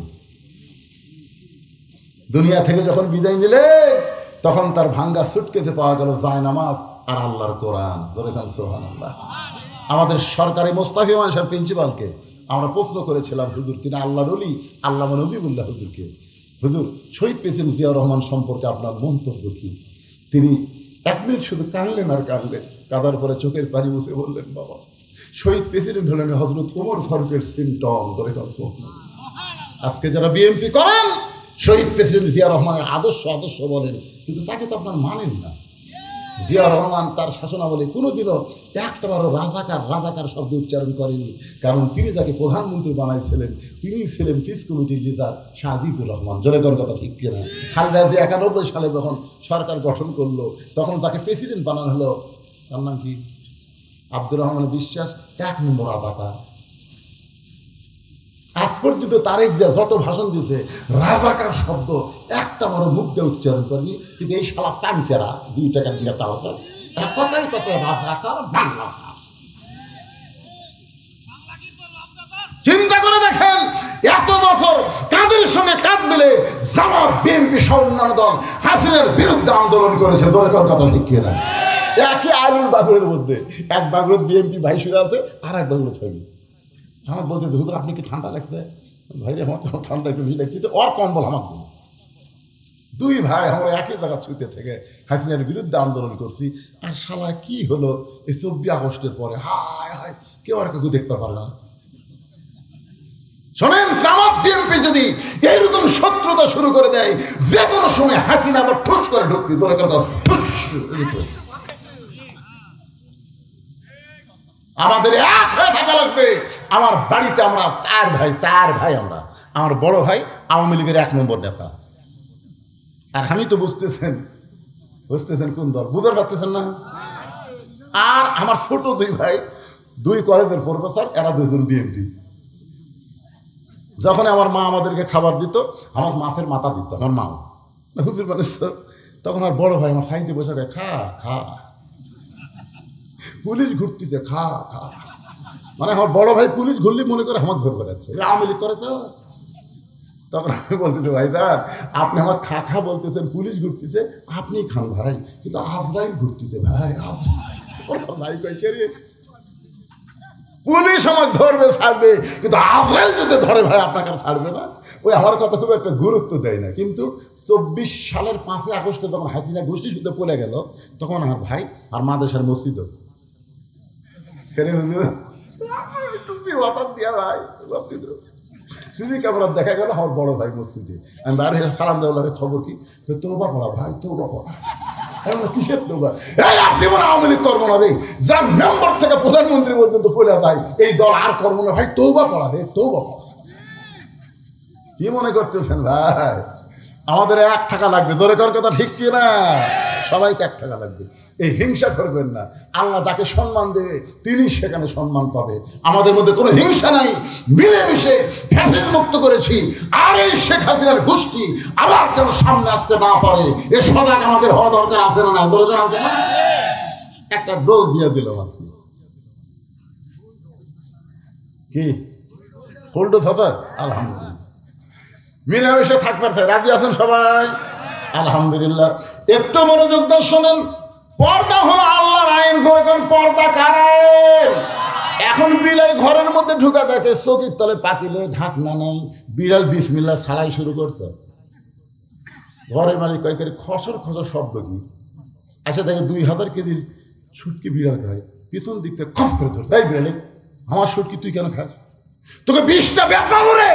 দুনিয়া থেকে যখন বিদায় নিলেন তখন তার ভাঙ্গা সুটকেসে পাওয়া গেল জায়নামাজ আর আল্লাহর কোরআন। ধরে খান সুবহানাল্লাহ। আমাদের সরকারি মোস্তাফি মানুষের প্রিন্সিপালকে আমরা প্রশ্ন করেছিলাম, হুজুর তিনি আল্লাহর ওলি আল্লামা নজিবুল্লাহ হুজুরকে, হুজুর শহীদ প্রেসিডেন্ট জিয়াউর রহমান সম্পর্কে আপনার মন্তব্য কি? তিনি 1 মিনিট শুধু কাঁদলেন আর কাঁদলেন, কাঁদার পরে চোখের পানি মুছে বললেন, বাবা শহীদ প্রেসিডেন্ট হলেন হযরত ওমর ফারুকের সিমটম। ধরে খান সুবহানাল্লাহ। আজকে যারা বিএনপি করেন শহীদ প্রেসিডেন্ট জিয়া রহমানের আদর্শ আদর্শ বলেন, কিন্তু তাকে তো আপনার মানেন না। জিয়া রহমান তার শাসনাবলী কোনোদিনও একটাবারও রাজাকার রাজাকার শব্দ উচ্চারণ করেনি, কারণ তিনি যাকে প্রধানমন্ত্রী বানাইছিলেন তিনি ছিলেন পিস কমিটির লিডার সাজিদুর রহমান। জনগণ কথা ঠিক কিনা? খালেদা জিয়া 91 সালে যখন সরকার গঠন করলো তখন তাকে প্রেসিডেন্ট বানানো হলো, তার নাম কি আব্দুর রহমান বিশ্বাস, 1 নম্বর রাজাকার। আজ পর্যন্ত তারেক জিয়া যত ভাষণ দিয়েছে রাজাকার শব্দ একটা বড় মুখ দিয়ে উচ্চারণ করেনি, কিন্তু এই শালা চামচেরা 2 টাকা দিয়ে তাহলে তারা কথাই কথায় রাজাকার বাংলা। চিন্তা করে দেখেন, এত বছর কাদের সঙ্গে কাঁধ মিলে জামাত বিএনপি সহ অন্যান্য দল হাসিনার বিরুদ্ধে আন্দোলন করেছে। দরকার কথা লিখিয়ে না, একই আলুর বাগুরের মধ্যে এক বাগুর বিএনপি ভাই শুয়ে আছে আর এক বাগুর ছবি। আমার বলতে হুজুর আপনি কি ঠান্ডা লাগছে? ভাই আমার ঠান্ডা একটু ভিড় লাগছে, ওর কম্বল আমাকে দিন। 2 ভাই আমরা একই জায়গা ছুঁতে থেকে হাসিনার বিরুদ্ধে আন্দোলন করছি, আর শালা কি হলো এই 24 আগস্টের পরে হায় হায় কেউ আর কাউকে দেখতে পারে না। শোনেন, জামাত বিএনপি যদি এইরকম শত্রুতা শুরু করে দেয় যে কোনো সময় হাসিনা আবার ঠুস করে ঢুকবি। আমাদের এক হয়ে থাকা লাগবে। আমার বাড়িতে আমরা 4 ভাই আমরা, আমার বড় ভাই আওয়ামী লীগের 1 নম্বর নেতা, আর আমি তো বুঝতেছেন কোন দল, বুঝতে পারতেছেন না। আর আমার ছোট 2 ভাই 2 কলেজের প্রফেসর, এরা 2 জন বিএনপি। যখন আমার মা আমাদেরকে খাবার দিত আমার মাছের মাথা দিত আমার মা, হুজুর মানুষ তো, তখন আর বড় ভাই আমার সাইডে বসে খা খা, পুলিশ ঘুরতেছে খা খা, মানে আমার বড় ভাই পুলিশ ঘুরলে মনে করে আমার ধরে বেড়াচ্ছে, আওয়ামী লীগ করে তো। তখন আমি বলতেছি, ভাই স্যার আপনি আমার খা খা বলতেছেন, পুলিশ ঘুরতেছে, আপনি খান ভাই, কিন্তু আজরাইল ঘুরতেছে ভাই, ভাই কই কে রে? পুলিশ আমার ধরবে ছাড়বে, কিন্তু আজরাইল যদি ধরে ভাই আপনাকে ছাড়বে না। ওই আমার কথা খুব একটা গুরুত্ব দেয় না। কিন্তু 24 সালের 5 আগস্টে যখন হাসিনা গোষ্ঠী শুদ্ধ পড়ে গেল, তখন আমার ভাই আর মাদেশার মসজিদ দিয়া ভাই মসজিদ সিজি ক্যামেরা দেখা গেল আমার বড় ভাই মসজিদে। আমি বাইরে সালাম দেওয়া লাগে, খবর কি? তৌবা পড়া ভাই, তৌবা পড়া। কিসের তৌবা? জীবন আওয়ামী লীগ করবো না রে, যা মেম্বার থেকে প্রধানমন্ত্রী পর্যন্ত বলে যায় এই দল আর করবো না ভাই, তৌবা পড়া রে, তৌবা পড়া। কি মনে করতেছেন ভাই? আমাদের 1 টাকা লাগবে, ধরে কর কথা ঠিক কি না? সবাইকে 1 টাকা লাগবে। এই হিংসা করবেন না। আল্লাহ যাকে সম্মান দেবে তিনি সেখানে সম্মান পাবে। আমাদের মধ্যে কোনো হিংসা নাই, মিলেমিশে ফ্যাসিস্ট মুক্ত করেছি। আর এই শেখ হাসিনার গোষ্ঠী আবার যেন সামনে আসতে না পারে এ সজাগ আমাদের হওয়া দরকার আছে না? দরকার আছে না? একটা ডোজ দিয়ে দিলাম আর কি। ফুল ডোজ আছে? আলহামদুলিল্লাহ। মিলেমিশে থাকবার রাজি আছেন সবাই? আলহামদুলিল্লাহ। একটু মনোযোগ দিয়ে শোনেন। পর্দা হলো আল্লাহর আইন। পর্দা কার আইন? এখন বিলাই ঘরের মধ্যে ঢুকা থাকে, চকির তলে পাতিলে ঢাকনা নেই, বিড়াল বিসমিল্লাহ ছাড়াই শুরু করছে। ঘরের মালিক কয় করে খসর খসর শব্দ কি? আচ্ছা দেখে 2000 কেজির শুটকি বিড়াল খায়, পিছন দিক থেকে খস করে ধরছে, এই বিড়ালে আমার শুটকি তুই কেন খাস? তোকে 20টা বেত পাবো রে।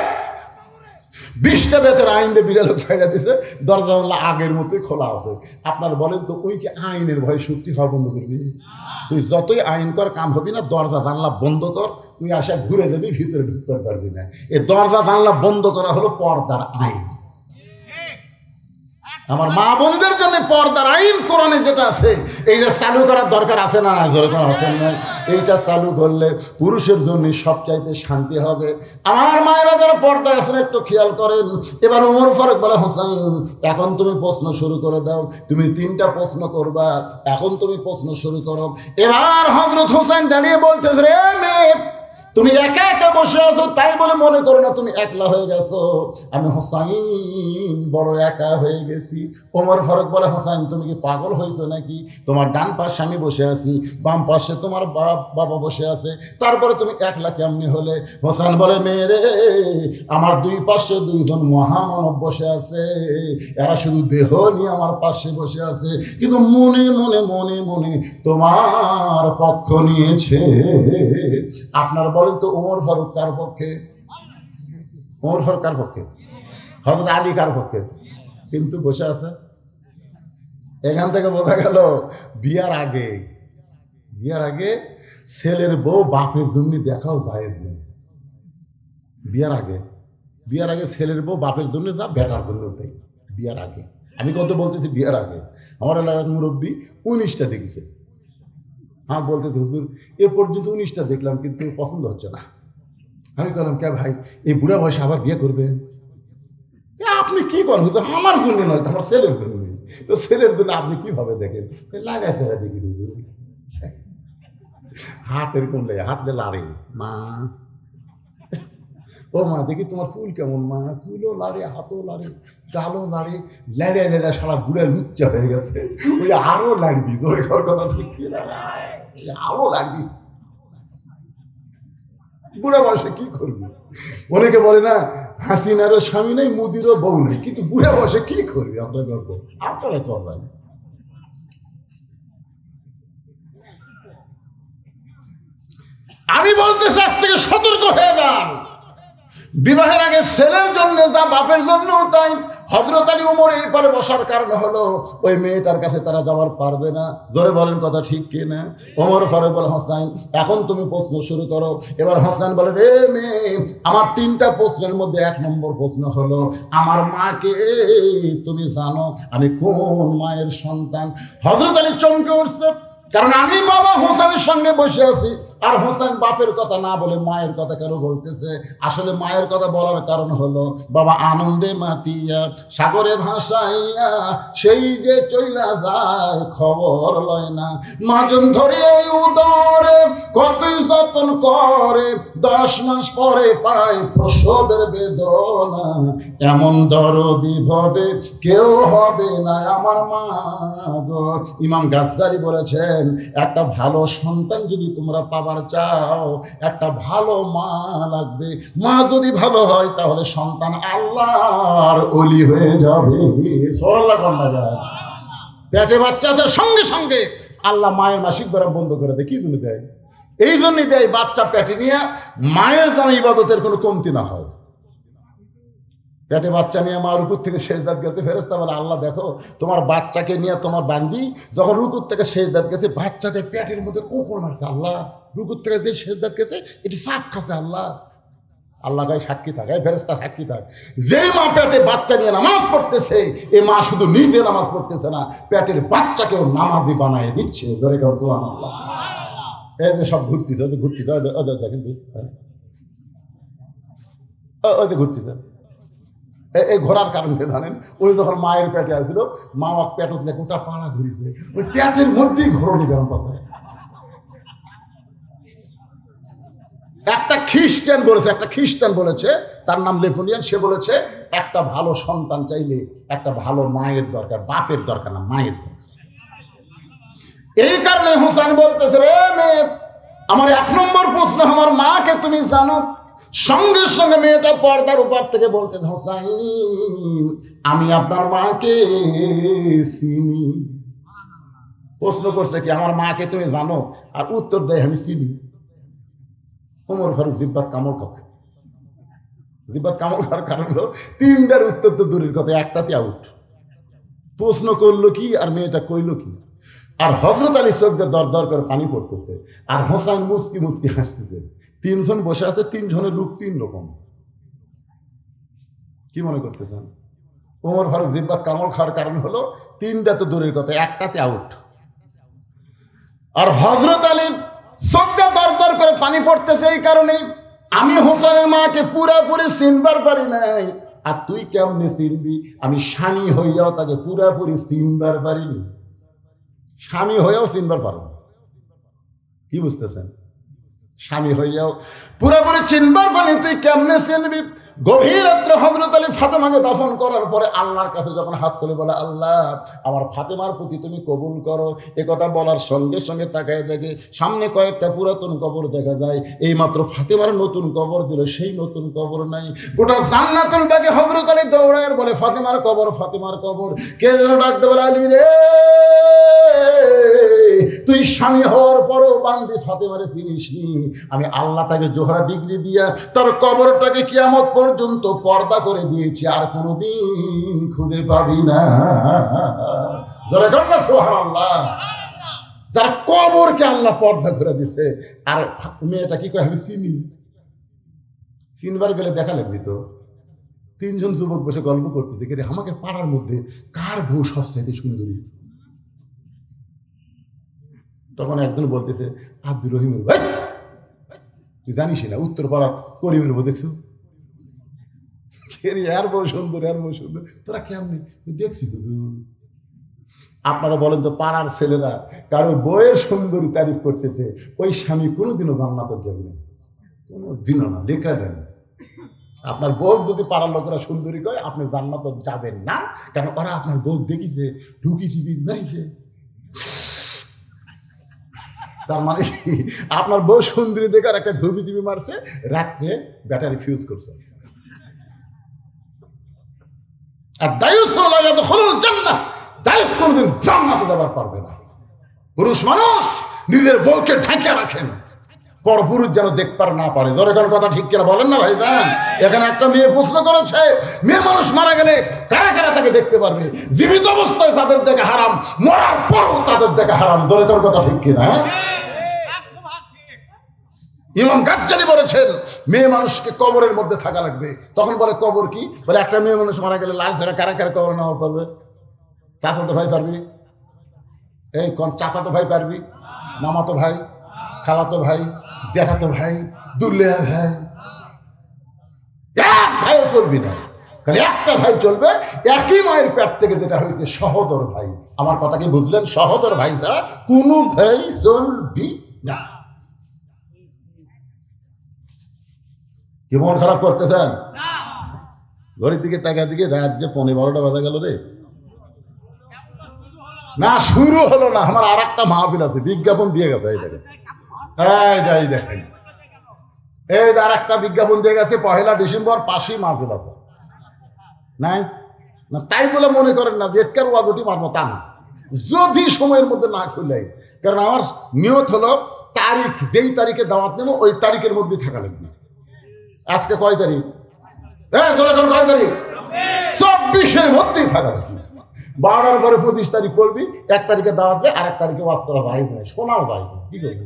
20টা বেতের আইন দিয়ে বিড়াল ছাইড়া দিছে, দরজা আগের মতোই খোলা আছে। আপনার বলেন তো ওই কি আইনের ভয় শুটকি খাওয়া বন্ধ করবি? তুই যতই আইন কর কাম হবি না। দরজা জানলা বন্ধ কর, তুই আসা ঘুরে যাবি, ভিতরে ঢুকতে পারবি না। এই দরজা জানলা বন্ধ করা হলো পর্দার আইন। আমার মা বোনদের জন্য পর্দার আইন কোরআনে যেটা আছে এইটা চালু করার দরকার আছে না? দরকার আছে না? এইটা চালু করলে পুরুষের জন্য সবচাইতে শান্তি হবে। আমার মায়েরা যারা পর্দায় আছেন একটু খেয়াল করেন। এবার ওমর ফারুক বলে, হোসেন এখন তুমি প্রশ্ন শুরু করে দাও, তুমি 3টা প্রশ্ন করবা, এখন তুমি প্রশ্ন শুরু করো। এবার হযরত হোসেন দাঁড়িয়ে বলতেছে, রে মেয়ে তুমি একা একা বসে আছো, তাই বলে মনে করো না তুমি একলা হয়ে গেছো। আমি হোসাইন বড় একা হয়ে গেছি। ওমর ফারুক বলে, হোসাইন তুমি কি পাগল হয়েছো নাকি? তোমার ডান পাশে আমি বসে আছি, বাম পাশে তোমার বাবা বসে আছে, তারপরে তুমি একলা কেমনি হলে? হোসেন বলে, মেরে আমার দুই পাশে দুইজন মহামানব বসে আছে, এরা শুধু দেহ নিয়ে আমার পাশে বসে আছে, কিন্তু মনে মনে মনে মনে তোমার পক্ষ নিয়েছে। আপনার বলেন তো ওমর ফারুক কার পক্ষে? ওমর ফারুক কার পক্ষে? হযরত আলী কার পক্ষে? কিন্তু বসে আছে। এখান থেকে বোঝা গেল বিয়ার আগে ছেলের বউ বাপের জন্য দেখাও জায়েজ নেই। বিয়ার আগে ছেলের বউ বাপের জন্য যা, বেটার জন্য তাই। বিয়ার আগে, আমি কত বলতেছি বিয়ার আগে। আমার এলাকার মুরব্বী 19টা দেখেছে। হ্যাঁ, বলতেছে হুজুর এ পর্যন্ত 19টা দেখলাম, কিন্তু পছন্দ হচ্ছে না। আমি বললাম, কে ভাই এই বুড়া বয়সে আবার বিয়ে করবেন? আপনি কি করেন হুজুর? আমার জন্য নয়, আমার ছেলের জন্য। তো ছেলের জন্য আপনি কিভাবে দেখেন? লাগায় ফেরা দেখি হুজুর, হাত এরকম লে, হাত লে লাড়ে। মা, ও মা দেখি তোমার চুল কেমন? মা, চুলও লাড়ে, হাতও লাড়ে, গালও লাড়ে, লেড়ে লেড়ে সারা বুড়া লুচ্চা হয়ে গেছে। ওই আরো লাড়বি, ধরে ঘর কথা ঠিক কি না, আরো লাড়বি। বুড়া বয়সে কি করবি? অনেকে বলে না হাসিনারও স্বামী নেই, মুদিরও বউ নেই, কিন্তু বুড়া বয়সে কি করবি? আমরা গল্প আপনারা করবেন। আমি বলতেছি আজ থেকে সতর্ক হয়ে যান। বিবাহের আগে ছেলের জন্য যা, বাপের জন্য তাই। হযরত আলী ওমর এই পারে বসার কারণ হলো ওই মেয়েটার কাছে তারা যাওয়ার পারবে না। জোরে বলেন কথা ঠিক কিনা? ওমর ফারুক বলে, হোসাইন এখন তুমি প্রশ্ন শুরু করো। এবার হোসেন বলে, রে মেয়ে, আমার 3টা প্রশ্নের মধ্যে 1 নম্বর প্রশ্ন হলো, আমার মাকে তুমি জানো আমি কোন মায়ের সন্তান? হযরত আলী চমকে উঠছে, কারণ আমি বাবা হোসেনের সঙ্গে বসে আছি, আর হোসেন বাপের কথা না বলে মায়ের কথা কেন বলতেছে? আসলে মায়ের কথা বলার কারণ হলো, বাবা আনন্দে মাতিয়া সাগরে ভাসাইয়া সেই যে চইলা যায় খবর লয় না, মাজন ধরে উদরে কতই যতন করে, 10 মাস পরে পায় প্রসবের বেদনা, এমন দরদি ভবে কেউ হবে না আমার মা গো। ইমাম গাজ্জালি বলেছেন, একটা ভালো সন্তান যদি তোমরা পাবার চাও, একটা ভালো মা লাগবে। মা যদি ভালো হয় তাহলে সন্তান আল্লাহর ওলি হয়ে যাবে। পেটে বাচ্চা আছে, সঙ্গে সঙ্গে আল্লাহ মায়ের মাসিক বেড়া বন্ধ করে দেয়। কি জন্য দেয়? এই জন্যই দেয়, বাচ্চা পেটে নিয়ে মায়ের যেন ইবাদতের কোনো কমতি না হয়। পেটে বাচ্চা নিয়ে মা রুকুর থেকে সেজদাত গেছে, ফেরেশতা বলে, আল্লাহ দেখো তোমার বাচ্চাকে নিয়ে তোমার বান্দি যখন রুকুর থেকে সেজদাত গেছে, বাচ্চাদের পেটের মধ্যে কুকুর মারছে। আল্লাহ রুকুর থেকে যে সেজদাত গেছে এটি সাপ খাচ্ছে। আল্লাহ গায়ে সাক্ষী থাকে, ফেরেশতা সাক্ষী থাকে। যে মা পেটে বাচ্চা নিয়ে নামাজ পড়তেছে, এ মা শুধু নিজে নামাজ পড়তেছে না, পেটের বাচ্চাকেও নামাজি বানায় দিচ্ছে। ধরে গেল সুবহানাল্লাহ। এই যে সব ঘুরতেছে, দেখেন ওই যে ঘুরতেছে। এই ঘোরার কারণ জানেন? উনি যখন মায়ের পেটে আসছিল, মা পেট উঠলে গোটা পাড়া ঘুরিছে, ওই পেটের মধ্যেই ঘোরনি গরম পাশে। একটা খ্রিস্টান বলেছে, তার নাম লেফোনিয়ান, সে বলেছে একটা ভালো সন্তান চাইলে একটা ভালো মায়ের দরকার, বাপের দরকার না, মায়ের দরকার। এই কারণে হোসেন বলতেছে, রে মেয়ে, আমার 1 নম্বর প্রশ্ন, আমার মাকে তুমি জানো? সঙ্গে সঙ্গে মেয়েটা পর্দার উপর থেকে বলতে, হোসাইন আমি আপনার মাকে চিনি। প্রশ্ন করছে কি, আমার মাকে তুমি জানো? আর উত্তর দেয়, আমি চিনি। ওমর ফারুক জিব্বাত কামড় খাবে। জিব্বাত কামড় খাওয়ার কারণ হলো 3টার উত্তর তো দূরের কথা, একটাতে আউট। প্রশ্ন করলো কি আর মেয়েটা কইলো কি? আর হযরত আলী চোখ দিয়ে দর দর করে পানি পড়তেছে, আর হোসাইন মুচকি মুচকি হাসতেছে। 3 জন বসে আছে, 3 জনের রূপ 3 রকম। কি মনে করতেছেন? ওমর ফারুক জিব্বাত কামড় খাওয়ার কারণ হলো 3টা তো দূরের কথা, একটাতে আউট। আর হযরত আলী চোখ দিয়ে দর দর করে পানি পড়তেছে এই কারণে, আমি হোসেনের মাকে পুরাপুরি চিনবার পারি নাই, আর তুই কেমনে চিনবি? আমি স্বামী হইয়াও তাকে পুরাপুরি চিনবার পারিনি। স্বামী হয়েও চিনবার পারো, কি বুঝতেছেন? স্বামী হইয়াও পুরোপুরি চিনবার পানি তুই কেমনে চিনবি? গভীর রাত্রে হযরত আলী ফাতেমাকে দাফন করার পরে আল্লাহর কাছে যখন হাত তুলে বলে, আল্লাহ আমার ফাতেমার প্রতি তুমি কবুল করো, এ কথা বলার সঙ্গে সঙ্গে তাকায় দেখে সামনে কয়েকটা পুরাতন কবর দেখা যায়। এই মাত্র ফাতেমার নতুন কবর দিল, সেই নতুন কবর নাই। গোটা জান্নাতুল বাকি হযরত আলী দৌড়ায় বলে, ফাতেমার কবর, ফাতেমার কবর। কে যেন ডাকতে বলে, আলী রে, তুই স্বামী হওয়ার পরও বান্দি ফাতেমারে চিনিসনি। আমি আল্লাহ তাকে জোহরা ডিগ্রি দিয়া তার কবরটাকে কিয়ামত পর্যন্ত পর্দা করে দিয়েছি, আর কোনোদিন খুঁজে পাবি না। যারা কন্যা সুবহানাল্লাহ, যার কবরকে আল্লাহ পর্দা করে দিছে। আর মেয়েটা কি কয়, আমি চিনি। চিনবার গেলে দেখা লাগবি তো। তিনজন যুবক বসে গল্প করতেছে, কে রে, আমাকে পাড়ার মধ্যে কার বউ সবচাইতে সুন্দরী? তখন একজন বলতেছে, আব্দুর রহিমের ভাই। তুই জানিস না, উত্তর পাড়ার করিমের বউ দেখছো? আর বউ সুন্দর, আর বউ সুন্দর। তোরা কেমনি দেখছি? আপনারা বলেন তো, পাড়ার ছেলেরা কারো বইয়ের সুন্দরী তারিফ করতেছে, ওই স্বামী কোনোদিনও জান্নাতে যাবে না, কোনোদিনও না, লেখা যায় না। আপনার বউ যদি পাড়ার লোকেরা সুন্দরী কয়, আপনি জান্নাতে যাবেন না, কারণ ওরা আপনার বউ দেখিছে, ঢুকিছি, মারিছে। তার মানে আপনার বউ সুন্দরী দেখার একটা ঢুবি টিপি মারছে, রাত্রে ব্যাটারি ফিউজ করছে। আর দায়ুস কোনদিন জান্নাতে যাবার পারবে না। পুরুষ মানুষ নিজের বউকে ঢাকে রাখেন, পরপুরুষ যেন দেখবার না পারে। ধরে কোন কথা ঠিক কিনা বলেন না ভাই? এখানে একটা মেয়ে প্রশ্ন করেছে, মেয়ে মানুষ মারা গেলে কারা কারা তাকে দেখতে পারবে? জীবিত অবস্থায় তাদের দেখা হারাম, মরার পরও তাদের দেখা হারাম। ধরে কোন কথা ঠিক কিনা? ইমাম গাজ্জালি বলেছেন, মেয়ে মানুষকে কবরের মধ্যে থাকা লাগবে। তখন বলে, কবর কি? বলে, একটা মেয়ে মানুষ মারা গেলে লাশ ধরে কারা কারা কবর নেওয়া পারবে? চাচাতো ভাই পারবি? এই কোন চাচাতো ভাই পারবি? মামাতো ভাই, খালাতো ভাই, জ্যাঠাতো ভাই, দুলিয়া ভাই, এক ভাইও চলবি না। কারণ একটা ভাই চলবে, একই মায়ের পেট থেকে যেটা হয়েছে, সহোদর ভাই। আমার কথা কি বুঝলেন? সহোদর ভাই ছাড়া কোনো ভাই চলবি না। কি মন খারাপ করতেছেন? ঘড়ির দিকে তাকা দিকে রাত যে 11:30 বাজা গেল রে। না, শুরু হলো না, আমার আর একটা মাহফিল আছে, বিজ্ঞাপন দিয়ে গেছে। এই দেখেন, এই দেখেন, এই আর একটা বিজ্ঞাপন দিয়ে গেছে, 1 ডিসেম্বর পাশেই মাহফিল আছে। নাই না, তাই বলে মনে করেন না যে এটকার ওয়াজটি মারবো, তা না। যদি সময়ের মধ্যে না খুলে, কারণ আমার নিয়ত হলো তারিখ, যেই তারিখে দাওয়াত নেবো ওই তারিখের মধ্যে থাকা লাগবে। আজকে কয় তারিখ? কয় তারিখ? 24-এর মধ্যেই থাকা লাগবে। 12টার পরে 25 তারিখ পড়বি, 1 তারিখে দাওয়াত দেয়, আর 1 তারিখে ওয়াজ করা যায় না, শোনাও যায় না। কি করবি?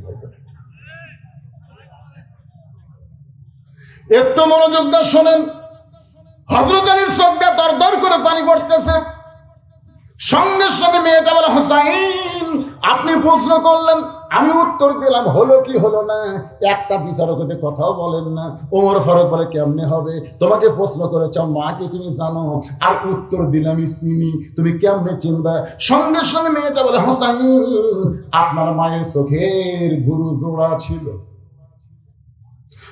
একটু মনোযোগ দিয়ে শোনেন। হযরত আলীর চোখ দিয়ে দরদর করে পানি পড়তেছে। সঙ্গে সঙ্গে মেয়েটা বলে, হোসাইন আপনি প্রশ্ন করলেন, আমি উত্তর দিলাম, হলো কি হলো না, একটা বিচারক হতে কথাও বলেন না। ওমর ফারুক বলে, কেমনে হবে? তোমাকে প্রশ্ন করেছ মাকে তুমি জানো, আর উত্তর দিলামই চিনি, তুমি কেমনে চিনবা? সঙ্গে সঙ্গে মেয়েটা বলে, হোসাইন আপনার মায়ের চোখের গুরু জোড়া ছিল।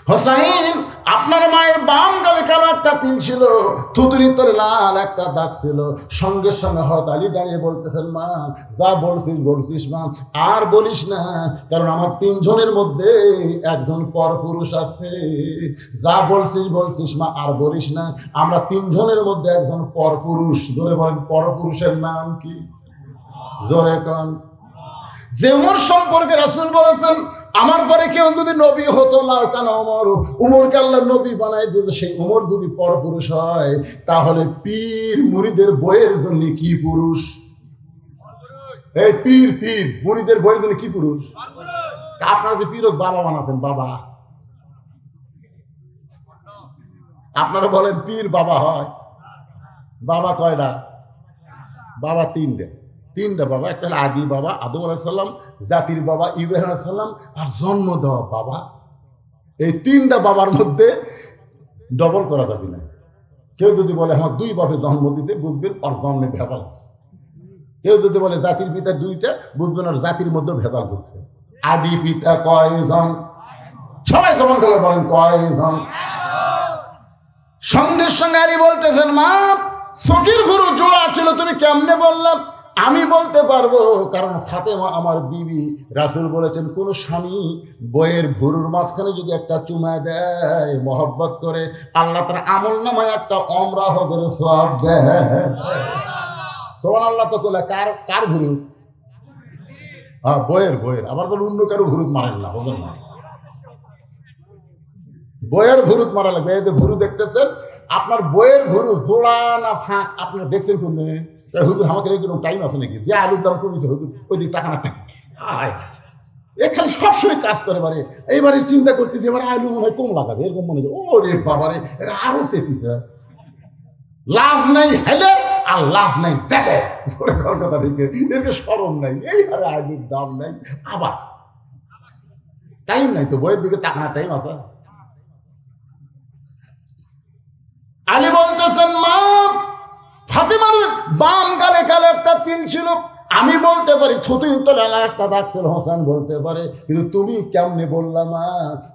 হোসাইন আপনার মায়ের বাম গালে কালো একটা তিল ছিল, থুতুরির তলে লাল একটা দাগ ছিল। সঙ্গে সঙ্গে হযরত আলী দাঁড়িয়ে বলতেছেন, মা যা বলছিস মা, আর বলিস না, কারণ আমার 3 জনের মধ্যে একজন পরপুরুষ আছে। যা বলছিস মা, আর বলিস না, আমরা 3 জনের মধ্যে একজন পরপুরুষ। জোরে বলেন, পরপুরুষের নাম কি? জোরে কন। যে উমর সম্পর্কে রাসূল বলেছেন, আমার পরে কেউ যদি নবী হতো না কেন উমরকে আল্লাহ নবী বানাই দিত, সেই উমর যদি পরপুরুষ হয়, তাহলে পীর মুরিদের বইয়ের জন্য কি পুরুষ? এই পীর মুরিদের বইয়ের জন্য কি পুরুষ? আপনারা যে পীর বাবা বানাতেন, বাবা, আপনারা বলেন পীর বাবা হয়? বাবা কয়টা? বাবা 3টা বাবা। একটা হলো আদি বাবা আদম আলাইহিস সালাম, জাতির বাবা ইব্রাহিম আলাইহিস সালাম, আর জন্ম দেওয়া বাবা। এই 3টা বাবার মধ্যে ডবল করা যাবে না। কেউ যদি বলে আমার 2 বাপে জন্ম দিতে, বুঝবেন ওর জন্মে ভেজাল আছে। কেউ যদি বলে জাতির পিতা 2টা, বুঝবেন ওর জাতির মধ্যে ভেজাল হচ্ছে। আদি পিতা কয়জন? সবাই জবান করে বলেন কয়জন? সঙ্গের সঙ্গে আলী বলতেছেন, মা চোখের ভুরু জোড়া ছিল, তুমি কেমনে বললাম? আমি বলতে পারবো, কারণ ফাতেমা আমার বিবি। রাসূল বলেছেন, কোন স্বামী বইয়ের ভুরুর মাঝখানে যদি একটা চুমা দেয় মহব্বত করে, আল্লাহ তার আমল নামায় একটা অমরাহ করে সওয়াব দেয়। সুবহানাল্লাহ। তো কোলা কার কার ভুরু? হ্যাঁ, বইয়ের। আবার তো অন্য কারো ভুরুত মারেন না, বলেন না, বইয়ের ভুরুত মারা লাগবে। এই যে ভুরু দেখতেছেন, আপনার বইয়ের ভুরু জোড়া না ফাঁক আপনার দেখছেন কোন? হুজুর আমাকে এরকম টাইম আছে নাকি যে আলুর দাম কমেছে হুজুর ওই দিক তাকানা টাইম? এ খালি সবসময় কাজ করে পারে। এইবারে চিন্তা করতেছি এবার আলু মনে হয় কম লাগাবে, এরকম মনে হয় ও রে বাবারে, এরা আরো চেপিছে। লাভ নাই হেলে আর লাভ নাই যাবে, কথা ঠিক, এর সরম নাই, এই হারে আলুর দাম নাই, আবার টাইম নাই তো, বইয়ের দিকে তাকানা টাইম আছে? আলী বলতেছেন, মা ফাতেমার বাম গালে কালে একটা তিল ছিল, আমি বলতে পারি থুতুর তলে একটা দাগ ছিল, হোসেন বলতে পারে, কিন্তু তুমি কেমনে বললা মা?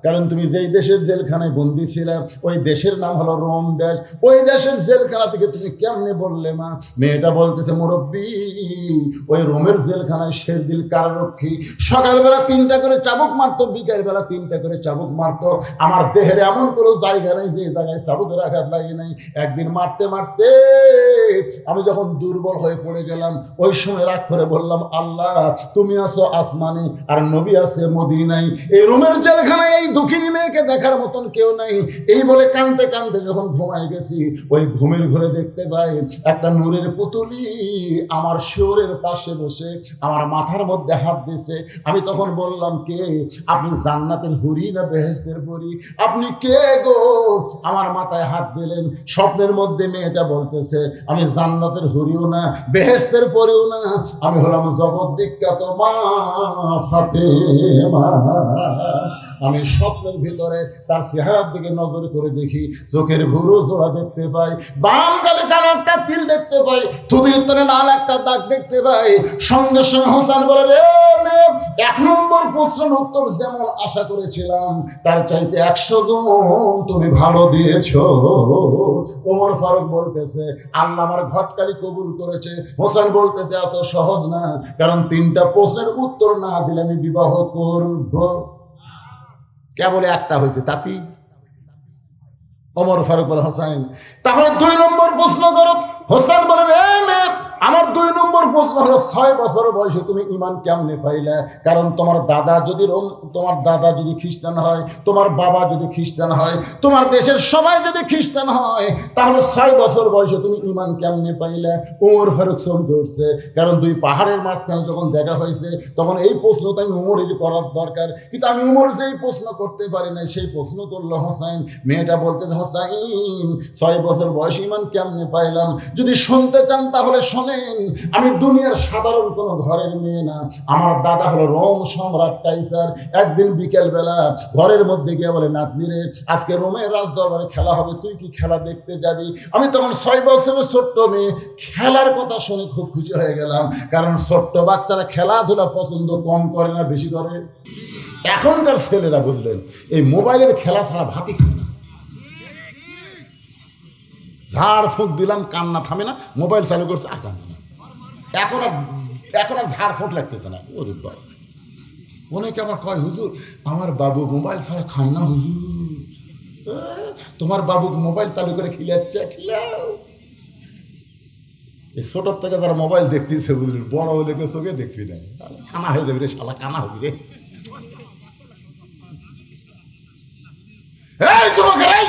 কারণ তুমি যেই দেশের জেলখানায় বন্দি ছিলে ওই দেশের নাম হলো রোম দেশ, ওই দেশের জেলখানা থেকে তুমি কেমনে বললে মা? মেয়েটা বলতেছে, মুরব্বী ওই রোমের জেলখানায় শেরদিল কারারক্ষী সকালবেলা 3টা করে চাবুক মারতো, বিকালবেলা 3টা করে চাবুক মারতো। আমার দেহের এমন কোনো জায়গা নেই যে জায়গায় চাবুকের আঘাত লাগে নাই। একদিন মারতে মারতে আমি যখন দুর্বল হয়ে পড়ে গেলাম, ওই সময় রাগ করে বললাম, আল্লাহ তুমি আছো আসমানে আর নবী আছে মদিনায়, এই রোমের জেলখানায় এই দুঃখিনী মেয়েকে দেখার মতন কেউ নাই। এই বলে কাঁদতে কাঁদতে যখন ঘুমায় গেছি, ওই ঘুমের ঘরে দেখতে পাই একটা নূরের পুতুলি আমার শিওরের পাশে বসে আমার মাথার মধ্যে হাত দিয়েছে। আমি তখন বললাম, কে আপনি? জান্নাতের হুরি না বেহেশতের পরী? আপনি কে গো আমার মাথায় হাত দিলেন? স্বপ্নের মধ্যে মেয়েটা বলতেছে, আমি জান্নাতের হুরিও না বেহেশতের পরেও না, আমি হলাম জগৎ বিখ্যাত মা ফাতেমা। আমি স্বপ্নের ভিতরে তার চেহারার দিকে নজর করে দেখি, চোখের ভুরু জোড়া দেখতে পাই, বাম গালে কালো একটা তিল দেখতে পাই, থুতির তলে লাল একটা দাগ দেখতে পাই। সঙ্গে সঙ্গে হোসেন বলে, রে মেয়ে, 1 নম্বর প্রশ্নের উত্তর যেমন আশা করেছিলাম তার চাইতে 100 গুণ তুমি ভালো দিয়েছো। ওমর ফারুক বলতেছে, আল্লাহ আমার ঘটকালি কবুল করেছে। হোসেন বলতেছে, এত সহজ না, কারণ 3টা প্রশ্নের উত্তর না দিলে আমি বিবাহ করব। কেবল একটা হয়েছে তাতি। ওমর ফারুক বলে, হোসেন তাহলে 2 নম্বর প্রশ্ন করো। হোসেন বলে, আমার 2 নম্বর প্রশ্ন হলো, 6 বছর বয়সে তুমি ঈমান কেমনে পাইলে? কারণ তোমার দাদা যদি খ্রিস্টান হয়, তোমার বাবা যদি খ্রিস্টান হয়, তোমার দেশের সবাই যদি খ্রিস্টান হয়, তাহলে 6 বছর বয়সে তুমি ঈমান কেমনে পাইলে? ওমর ফারুক চমকে উঠছে, কারণ 2 পাহাড়ের মাঝখানে যখন দেখা হয়েছে তখন এই প্রশ্নটা আমি উমরের করার দরকার, কিন্তু আমি উমর যেই প্রশ্ন করতে পারি না সেই প্রশ্ন করলো হোসাইন। মেয়েটা বলতে, হোসাইন 6 বছর বয়সে ঈমান কেমনে পাইলাম? যদি শুনতে চান তাহলে শোনেন, আমি দুনিয়ার সাধারণ কোনো ঘরের মেয়ে না, আমার দাদা হলো রোম সম্রাট কাইসার। একদিন বিকেল বেলা ঘরের মধ্যে গিয়ে বলে, নাতনি রে, আজকে রোমের রাজদরবারে খেলা হবে, তুই কি খেলা দেখতে যাবি? আমি তখন 6 বছরের ছোট্ট মেয়ে, খেলার কথা শুনে খুব খুশি হয়ে গেলাম, কারণ ছোট্ট বাচ্চারা খেলাধুলা পছন্দ কম করে না বেশি করে। এখনকার ছেলেরা বুঝলেন এই মোবাইলের খেলা ছাড়া ভাতই খায় না। ঝাড় ফুঁক দিলাম, কান্না থামে না, মোবাইল চালু করছে আর কান্দে না। এখন আর ঝাড় ফুঁক লাগতেছে না। ওরে বাবা, অনেকে আবার কয়, হুজুর আমার বাবু মোবাইল ছাড়া খায় না। হুজুর তোমার বাবু মোবাইল চালু করে খিলাচ্ছে, খিলাও। এই ছোটোর থেকে যারা মোবাইল দেখতেছে বুঝলি, বড় হলে চোখে দেখবি না, কানা হয়ে যাবি রে শালা, কানা হবি রে। এই যুবকের, এই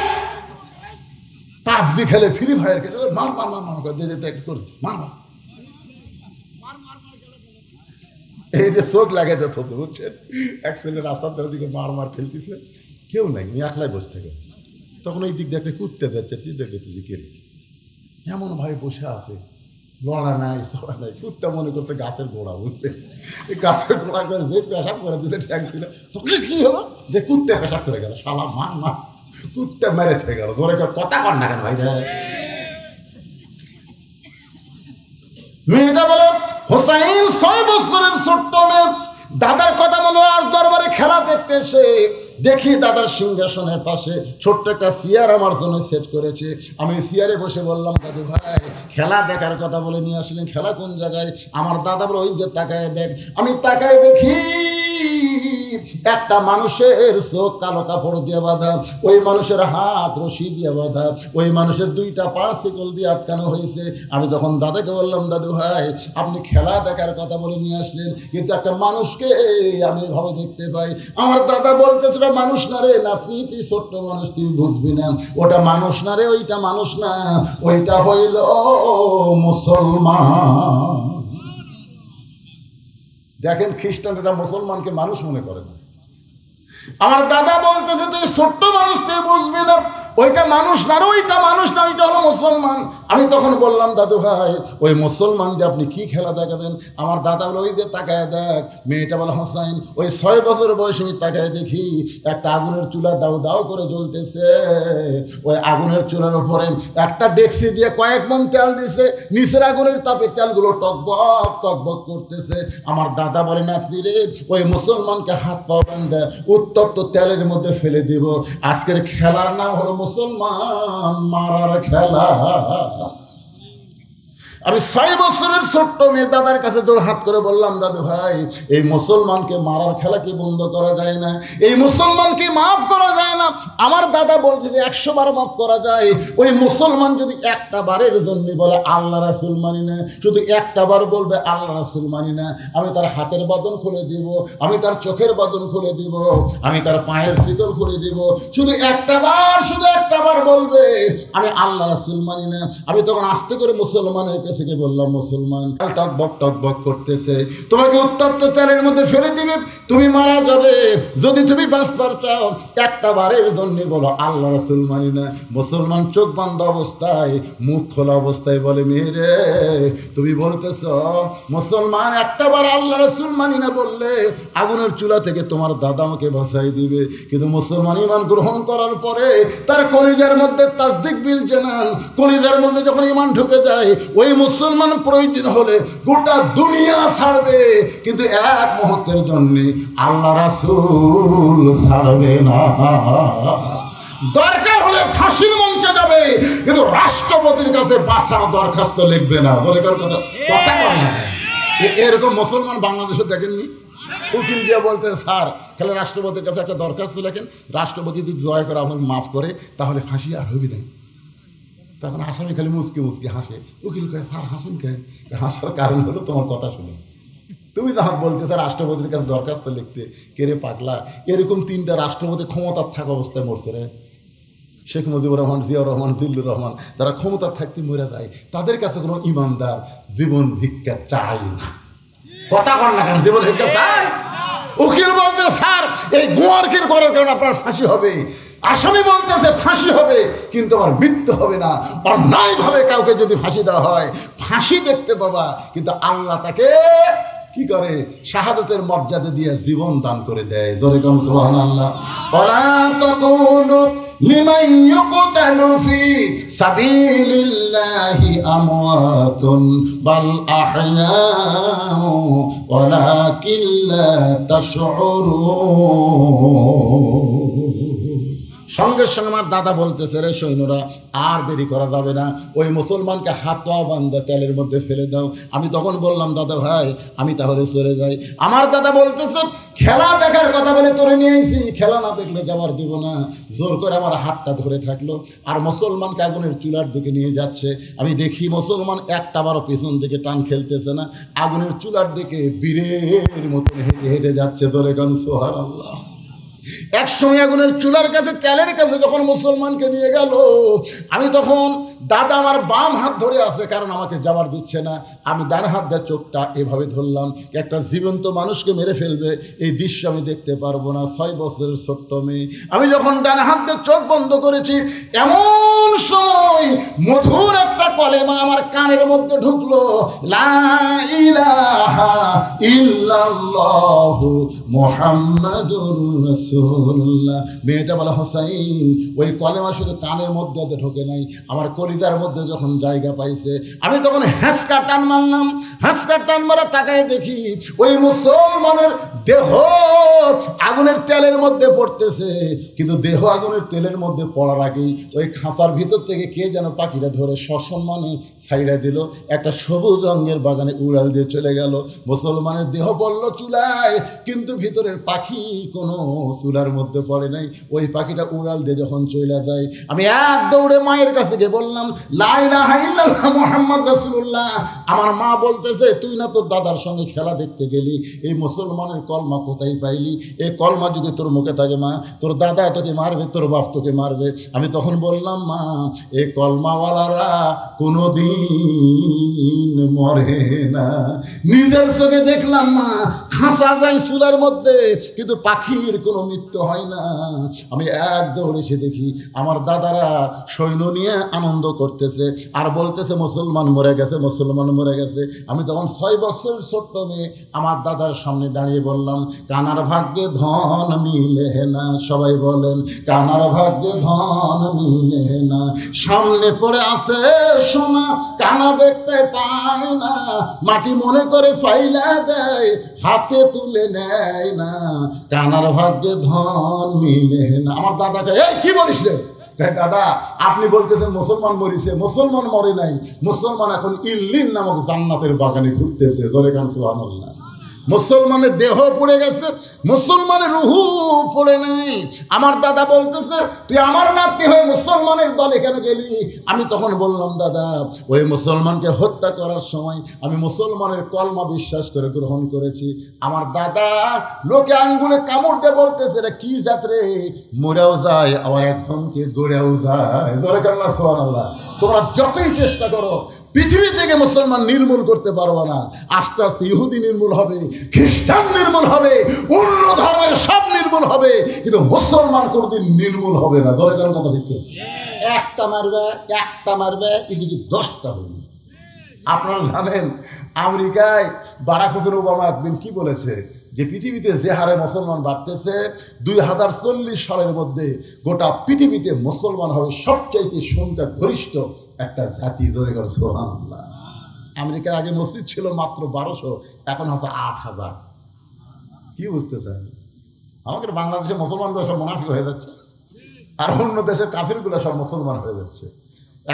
পাবজি খেলে, ফ্রি ফায়ার খেলে, মার মার মার মার করে একটু করে মার মার, এই যে চোখ লাগাইতে হচ্ছে বুঝছেন। এক ছেলে রাস্তার ধারে দিকে মার মার খেলতেছে, কেউ নাই, আমি একলাই বসে থাকে। তখন ওই দিক দেখতে কুদতে যাচ্ছে, দেখতেছি কে এমন ভাই বসে আছে, লড়া নাই চড়া নাই, কুত্তা মনে করছে গাছের গোড়া, বুঝতে গাছের গোড়া করে যে পেশাব করে দিতে ঠ্যাং দিল, তখন কি হলো যে কুত্তে পেশাব করে গেল, শালা মার মার, কুত্তে মেরে থেকে গেল। ধরে কথা কর না কেন ভাই? মেয়েটা বলে, হোসাইন 6 বছরের ছোট্ট মেয়ে, দাদার কথা বলো, আজ দরবারে খেলা দেখতে এসে দেখি দাদার সিংহাসনের পাশে ছোট্ট একটা চেয়ার আমার জন্য সেট করেছে। আমি চেয়ারে বসে বললাম, দাদু ভাই খেলা দেখার কথা বলে নিয়ে আসলেন, খেলা কোন জায়গায়? আমার দাদা বলে, ওই যে তাকায় দেখ। আমি তাকায় দেখি একটা মানুষের চোখ কালো কাপড় দিয়ে বাঁধা, ওই মানুষের হাত রশি দিয়ে বাঁধা, ওই মানুষের দুইটা পা শিকল দিয়ে আটকানো হয়েছে। আমি যখন দাদাকে বললাম, দাদু ভাই আপনি খেলা দেখার কথা বলে নিয়ে আসলেন, কিন্তু একটা মানুষকে আমি এভাবে দেখতে পাই। আমার দাদা বলতেছে, ওটা মানুষ না রে নাতনি, তুই ছোট্ট মানুষ, তুই বুঝবি না, ওটা মানুষ না রে, ওইটা মানুষ না, ওইটা হইল মুসলমান। দেখেন খ্রিস্টানরা মুসলমানকে মানুষ মনে করে না। আমার দাদা বলতেছে, তুই ছোট্ট মানুষ, তুই বুঝবি না, ওইটা মানুষ না, ওইটা মানুষ না, ওইটা হলো মুসলমান। আমি তখন বললাম, দাদু ভাই ওই মুসলমান দিয়ে আপনি কি খেলা দেখাবেন? আমার দাদা বলে, ওই যে তাকায় দেখ। মেয়েটা বলে, হোসাইন ওই 6 বছর বয়সে আমি তাকায় দেখি একটা আগুনের চুলা দাউ দাউ করে জ্বলতেছে। ওই আগুনের চুলার উপরে একটা ডেকসি দিয়ে কয়েক মণ তেল দিছে, নিচের আগুনের তাপে তেলগুলো টকবক টকবক করতেছে। আমার দাদা বলে, নাতনি রে ওই মুসলমানকে হাত পা বাঁধে উত্তপ্ত তেলের মধ্যে ফেলে দিব। আজকের খেলার নাম হলো মুসলমান মারার খেলা। আমি 6 বছরের ছোট্ট মেয়ে দাদার কাছে জোর হাত করে বললাম, দাদু ভাই এই মুসলমানকে মারার খেলা কি বন্ধ করা যায় না? এই মুসলমানকে মাফ করা যায় না? আমার দাদা বলছে যে 100 বার মাফ করা যায়। ওই মুসলমান যদি একটা বারের জন্য বলে আল্লাহ রাসূল মানি না, শুধু একটা বার বলবে আল্লাহ রাসূল মানি না, আমি তার হাতের বাঁধন খুলে দিব, আমি তার চোখের বাঁধন খুলে দিব, আমি তার পায়ের শিকল খুলে দিব। শুধু একটা বার বলবে আমি আল্লাহ রাসূল মানি না। আমি তখন আস্তে করে মুসলমানের কাছে বললাম, মুসলমান টকবক টকবক করতেছে, তোমাকে উত্তপ্ত তেলের মধ্যে ফেলে দিবে, তুমি মারা যাবে। যদি তুমি বাঁচবার চাও একটা বারের জন্য বলো আল্লাহ রাসূল মানি না। মুসলমান চোখ বন্ধ অবস্থায় মুখ খোলা অবস্থায় বলে, মেয়েরে তুমি বলতেছ মুসলমান একটা বার আল্লাহ রাসূল মানি না বললে আগুনের চুলা থেকে তোমার দাদা আমাকে বাঁচাই দিবে। কিন্তু মুসলমান ঈমান গ্রহণ করার পরে তার কলিজার মধ্যে তাসদিক বিল জানান, কলিজার মধ্যে যখন ঈমান ঢুকে যায়, ওই মুসলমান প্রয়োজন হলে গোটা দুনিয়া ছাড়বে, কিন্তু এক মুহূর্তের জন্য আল্লাহ রাসূল ছাড়বে না। দরকার হলে ফাঁসির মঞ্চে যাবে, কিন্তু রাষ্ট্রপতির কাছে বাঁচার দরখাস্ত লিখবে না। কথা বলে না। এরকম মুসলমান বাংলাদেশে দেখেননি? উকিল দিয়ে বলতে, স্যার তাহলে রাষ্ট্রপতির কাছে একটা দরখাস্ত লেখেন, রাষ্ট্রপতি যদি দয়া করে আমাকে মাফ করে তাহলে ফাঁসি আর হবি না। তখন আসামি খালি মুচকি মুচকি হাসে। উকিল কয়ে, স্যার হাসেন কে? হাসার কারণ হলো তোমার কথা শুনে। তুমি যখন বলতেছ রাষ্ট্রপতির কাছে দরখাস্ত লিখতে, কে রে পাগলা? এরকম 3টা রাষ্ট্রপতি ক্ষমতার থাকা অবস্থায় মরছে রে। শেখ মুজিবুর রহমান, জিয়াউর রহমান, জিল্লুর রহমান, যারা ক্ষমতার থাকতে মরে যায়, তাদের কাছে কোনো ইমানদার জীবন ভিক্ষা চাই না। কথা কর না কেন? জীবন ভিক্ষা চাই? উকিল বলতে, স্যার এই গোয়ারকির করার কারণে আপনার ফাঁসি হবে। আসামি বলতেছে ফাঁসি হবে, কিন্তু আমার মৃত্যু হবে না। অন্যায়ভাবে কাউকে যদি ফাঁসি দেওয়া হয়, ফাঁসি দেখতে পাবা, কিন্তু আল্লাহ তাকে কি করে? শাহাদাতের মর্যাদা দিয়ে জীবন দান করে দেয়। জোরে কোন সুবহানাল্লাহ। ওয়ালা তাকুনু লিমান ইউকতালু ফি সাবিলিল্লাহি আমওয়াতুন বাল আহয়াউ ওয়ালাকিন লা তাশউরুন। সঙ্গে সঙ্গে আমার দাদা বলতেছে, রে সৈন্যরা আর দেরি করা যাবে না, ওই মুসলমানকে হাত পা বাঁধা তেলের মধ্যে ফেলে দাও। আমি তখন বললাম, দাদা ভাই আমি তাহলে চলে যাই। আমার দাদা বলতেছে, খেলা দেখার কথা বলে তোরে নিয়ে এসেছি, খেলা না দেখলে যাবার দিব না। জোর করে আমার হাতটা ধরে থাকলো, আর মুসলমানকে আগুনের চুলার দিকে নিয়ে যাচ্ছে। আমি দেখি মুসলমান একটা বারও পেছন দিকে টান খেলতেছে না, আগুনের চুলার দিকে বীরের মতন হেঁটে হেঁটে যাচ্ছে। ধরে গান সুবহানাল্লাহ। একসময় আগুনের চুলার কাছে, তেলের কাছে যখন মুসলমানকে নিয়ে গেল, আমি তখন দাদা আমার বাম হাত ধরে আছে, কারণ আমাকে যাবার দিচ্ছে না। আমি ডান হাত দিয়ে চোখটা এভাবে ধরলাম, একটা জীবন্ত মানুষকে মেরে ফেলবে, এই দৃশ্য আমি দেখতে পারবো না। 6 বছরের ছোট্ট মেয়ে। আমি যখন ডান হাত দিয়ে চোখ বন্ধ করেছি, এমন সময় মধুর একটা কলেমা আমার কানের মধ্যে ঢুকলো, লা ইলাহা ইল্লাল্লাহু মুহাম্মাদুর রাসূলুল্লাহ। মেয়েটা বলে, হোসাইন ওই কলেমা শুধু কানের মধ্যে ঢোকে নাই, আমার কলিজার মধ্যে যখন জায়গা পাইছে আমি তখন হ্যাঁসকা টান মারলাম। হ্যাঁসকা টান মারা তাকায় দেখি ওই মুসলমানের দেহ আগুনের তেলের মধ্যে পড়তেছে, কিন্তু দেহ আগুনের তেলের মধ্যে পড়ার আগেই ওই খাঁচার ভিতর থেকে কে যেন পাখিটা ধরে সসম্মানে ছাইড়া দিল, একটা সবুজ রঙের বাগানে উড়াল দিয়ে চলে গেল। মুসলমানের দেহ পড়ল চুলায়, কিন্তু ভিতরের পাখি কোনো চুলার মধ্যে পড়ে নাই। ওই পাখিটা উড়াল দিয়ে যখন চলে যায়, আমি এক দৌড়ে মায়ের কাছে গিয়ে বললাম, লা ইলাহা ইল্লাল্লাহ মুহাম্মদ রাসূলুল্লাহ। আমার মা বলতেছে, তুই না তোর দাদার সঙ্গে খেলা দেখতে গেলি, এই মুসলমানের কলমা কোথায় পাইলি? এই কলমা যদি তোর মুখে থাকে মা, তোর দাদা তোকে মারবে, তোর বাপ তোকে মারবে। আমি তখন বললাম, মা এই কলমাওয়ালারা কোনোদিন মরে না। নিজের চোখে দেখলাম মা, খাঁচা যায় চুলার মধ্যে, কিন্তু পাখির কোনো মৃত্যু হয় না। আমি এক দৌড়ে এসে দেখি আমার দাদারা সৈন্য নিয়ে আনন্দ করতেছে আর বলতেছে মুসলমান মরে গেছে, মুসলমান মরে গেছে। আমি তখন 6 বছরের ছোট্ট মেয়ে আমার দাদার সামনে দাঁড়িয়ে বললাম, কানার ভাগ্যে ধন মিলে না। সবাই বলেন, কানার ভাগ্যে ধন মিলে না। সামনে পড়ে আছে সোনা, কানা দেখতে পায় না, মাটি মনে করে ফাইলা দেয়, হাতে তুলে নেয় না। কানার ভাগ্যে ধন মিলে না। আমার দাদাকে, এই কি বলিস রে? দাদা আপনি বলতেছেন মুসলমান মরিছে, মুসলমান মরে নাই, মুসলমান এখন ইল্লিন নামক জান্নাতের বাগানে ঘুরতেছে। জোরে কান সুবহানাল্লাহ। মুসলমানের দেহ পড়ে গেছে, মুসলমানের রুহু পড়ে নেই। আমার দাদা বলতেছে, তুই আমার নাতি হয়ে মুসলমানের দলে কেন গেলি? আমি তখন বললাম, দাদা ওই মুসলমানকে হত্যা করার সময় আমি মুসলমানের কলমা বিশ্বাস করে গ্রহণ করেছি। আমার দাদা লোকে আঙ্গুলে কামড় দিয়ে বলতেছে, এটা কি জাত রে, মরেও যায় আবার একজনকে গড়েও যায়। দরকার না সুবহানাল্লাহ। তোমরা যতই চেষ্টা করো পৃথিবী থেকে মুসলমান নির্মূল করতে পারবো না। আস্তে আস্তে ইহুদি নির্মূল হবে, খ্রিস্টান নির্মূল হবে, অন্য ধর্মের সব নির্মূল হবে, কিন্তু মুসলমান কোনোদিন নির্মূল হবে না। দরকার কথা ঠিক, একটা মারবে এদিকে 10টা হবে। আপনারা জানেন আমেরিকায় বারাক হোসেন ওবামা একদিন কি বলেছে, যে পৃথিবীতে যে হারে মুসলমান বাড়তেছে 2040 সালের মধ্যে গোটা পৃথিবীতে মুসলমান হবে সবচাইতে সংখ্যা গরিষ্ঠ একটা জাতি। জোরে করে সুবহানাল্লাহ। আমেরিকায় আগে মসজিদ ছিল মাত্র 1200, এখন আছে 8000। কি বুঝতে চান? আমাদের বাংলাদেশে মুসলমানরা সব মুনাফিক হয়ে যাচ্ছে, আর অন্য দেশের কাফিরগুলো সব মুসলমান হয়ে যাচ্ছে।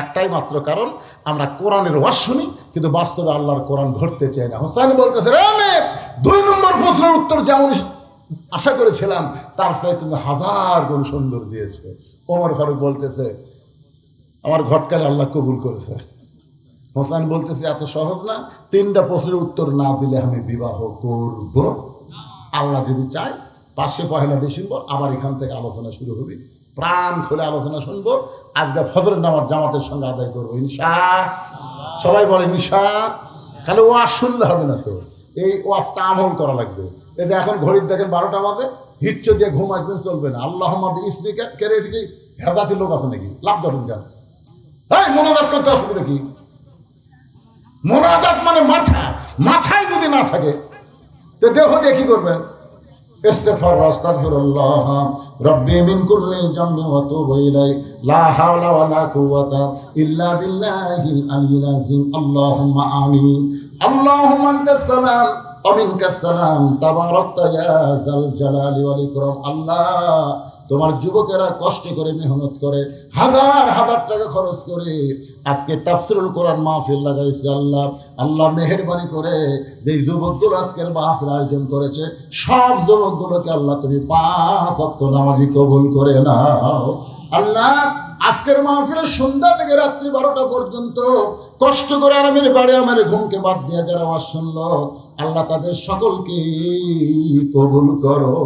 একটাই মাত্র কারণ, আমরা কোরআনের ওয়াজ শুনি কিন্তু বাস্তবে আল্লাহর কোরআন ধরতে চাই না। হোসেন বলতেছে, আমি 2 নম্বর প্রশ্নের উত্তর যেমন আশা করেছিলাম তার চাই তুমি 1000 গুণ সুন্দর দিয়েছো। ওমর ফারুক বলতেছে, আমার ঘটকালে আল্লাহ কবুল করেছে। হোসেন বলতেছে, এত সহজ না, 3টা প্রশ্নের উত্তর না দিলে আমি বিবাহ করব। আল্লাহ যদি চায় 1 ডিসেম্বর আবার এখান থেকে আলোচনা শুরু হবে, প্রাণ খুলে আলোচনা শুনবো। আজকে ফজরের নামাজ জামাতের সঙ্গে আদায় করবো ইনশাআল্লাহ। সবাই বলে ইনশাআল্লাহ। খালি ওয়াজ শুনলে হবে না তো, এই ওয়াজটা আমল করা লাগবে। এই যে এখন ঘড়ির দেখেন 12টা বাজে, হিচ্ছ দিয়ে ঘুম আসবেন চলবে না। আল্লাহুম্মা বিইসমিকা কেরে এদিকে হেজাতি লোক আছে নাকি? লাভ ধরুন কেন? এই মোনাজাত করতে অসুবিধা কি? মোনাজাত মানে মাথায় যদি না থাকে তো দেহ দিয়ে কি করবেন? ইস্তিগফার, আস্তাগফিরুল্লাহ রাব্বি মিন কুল্লি জামবি ওয়া তুবু ইলাইহি লা হাওলা ওয়া লা কুওয়াতা ইল্লা বিল্লাহিল আলিয়্যিল আযীম। আল্লাহুম্মা আমিন। আল্লাহুম্মা আনতাস সালাম ওয়া মিনকাস সালাম, তাবারাকতা ইয়া যাল জালালি ওয়াল ইকরাম। আল্লাহ, তোমার যুবকেরা কষ্ট করে মেহনত করে হাজার হাজার টাকা খরচ করে আজকে তাফসীরুল কোরআন মাহফিল লাগাইছে। আল্লাহ মেহেরবানি করে যে যুবকগুলো আজকের মাহফিল আয়োজন করেছে সব যুবকগুলোকে আল্লাহ তুমি 5 ওয়াক্ত নামাজি কবুল করে নাও। আল্লাহ, আজকের মাহফিলের সন্ধ্যা থেকে রাত্রি 12টা পর্যন্ত কষ্ট করে আরামের বাড়ি আমার ঘুমকে বাদ দিয়ে যারা ওয়াজ শুনলো, আল্লাহ তাদের সকলকে কবুল করো।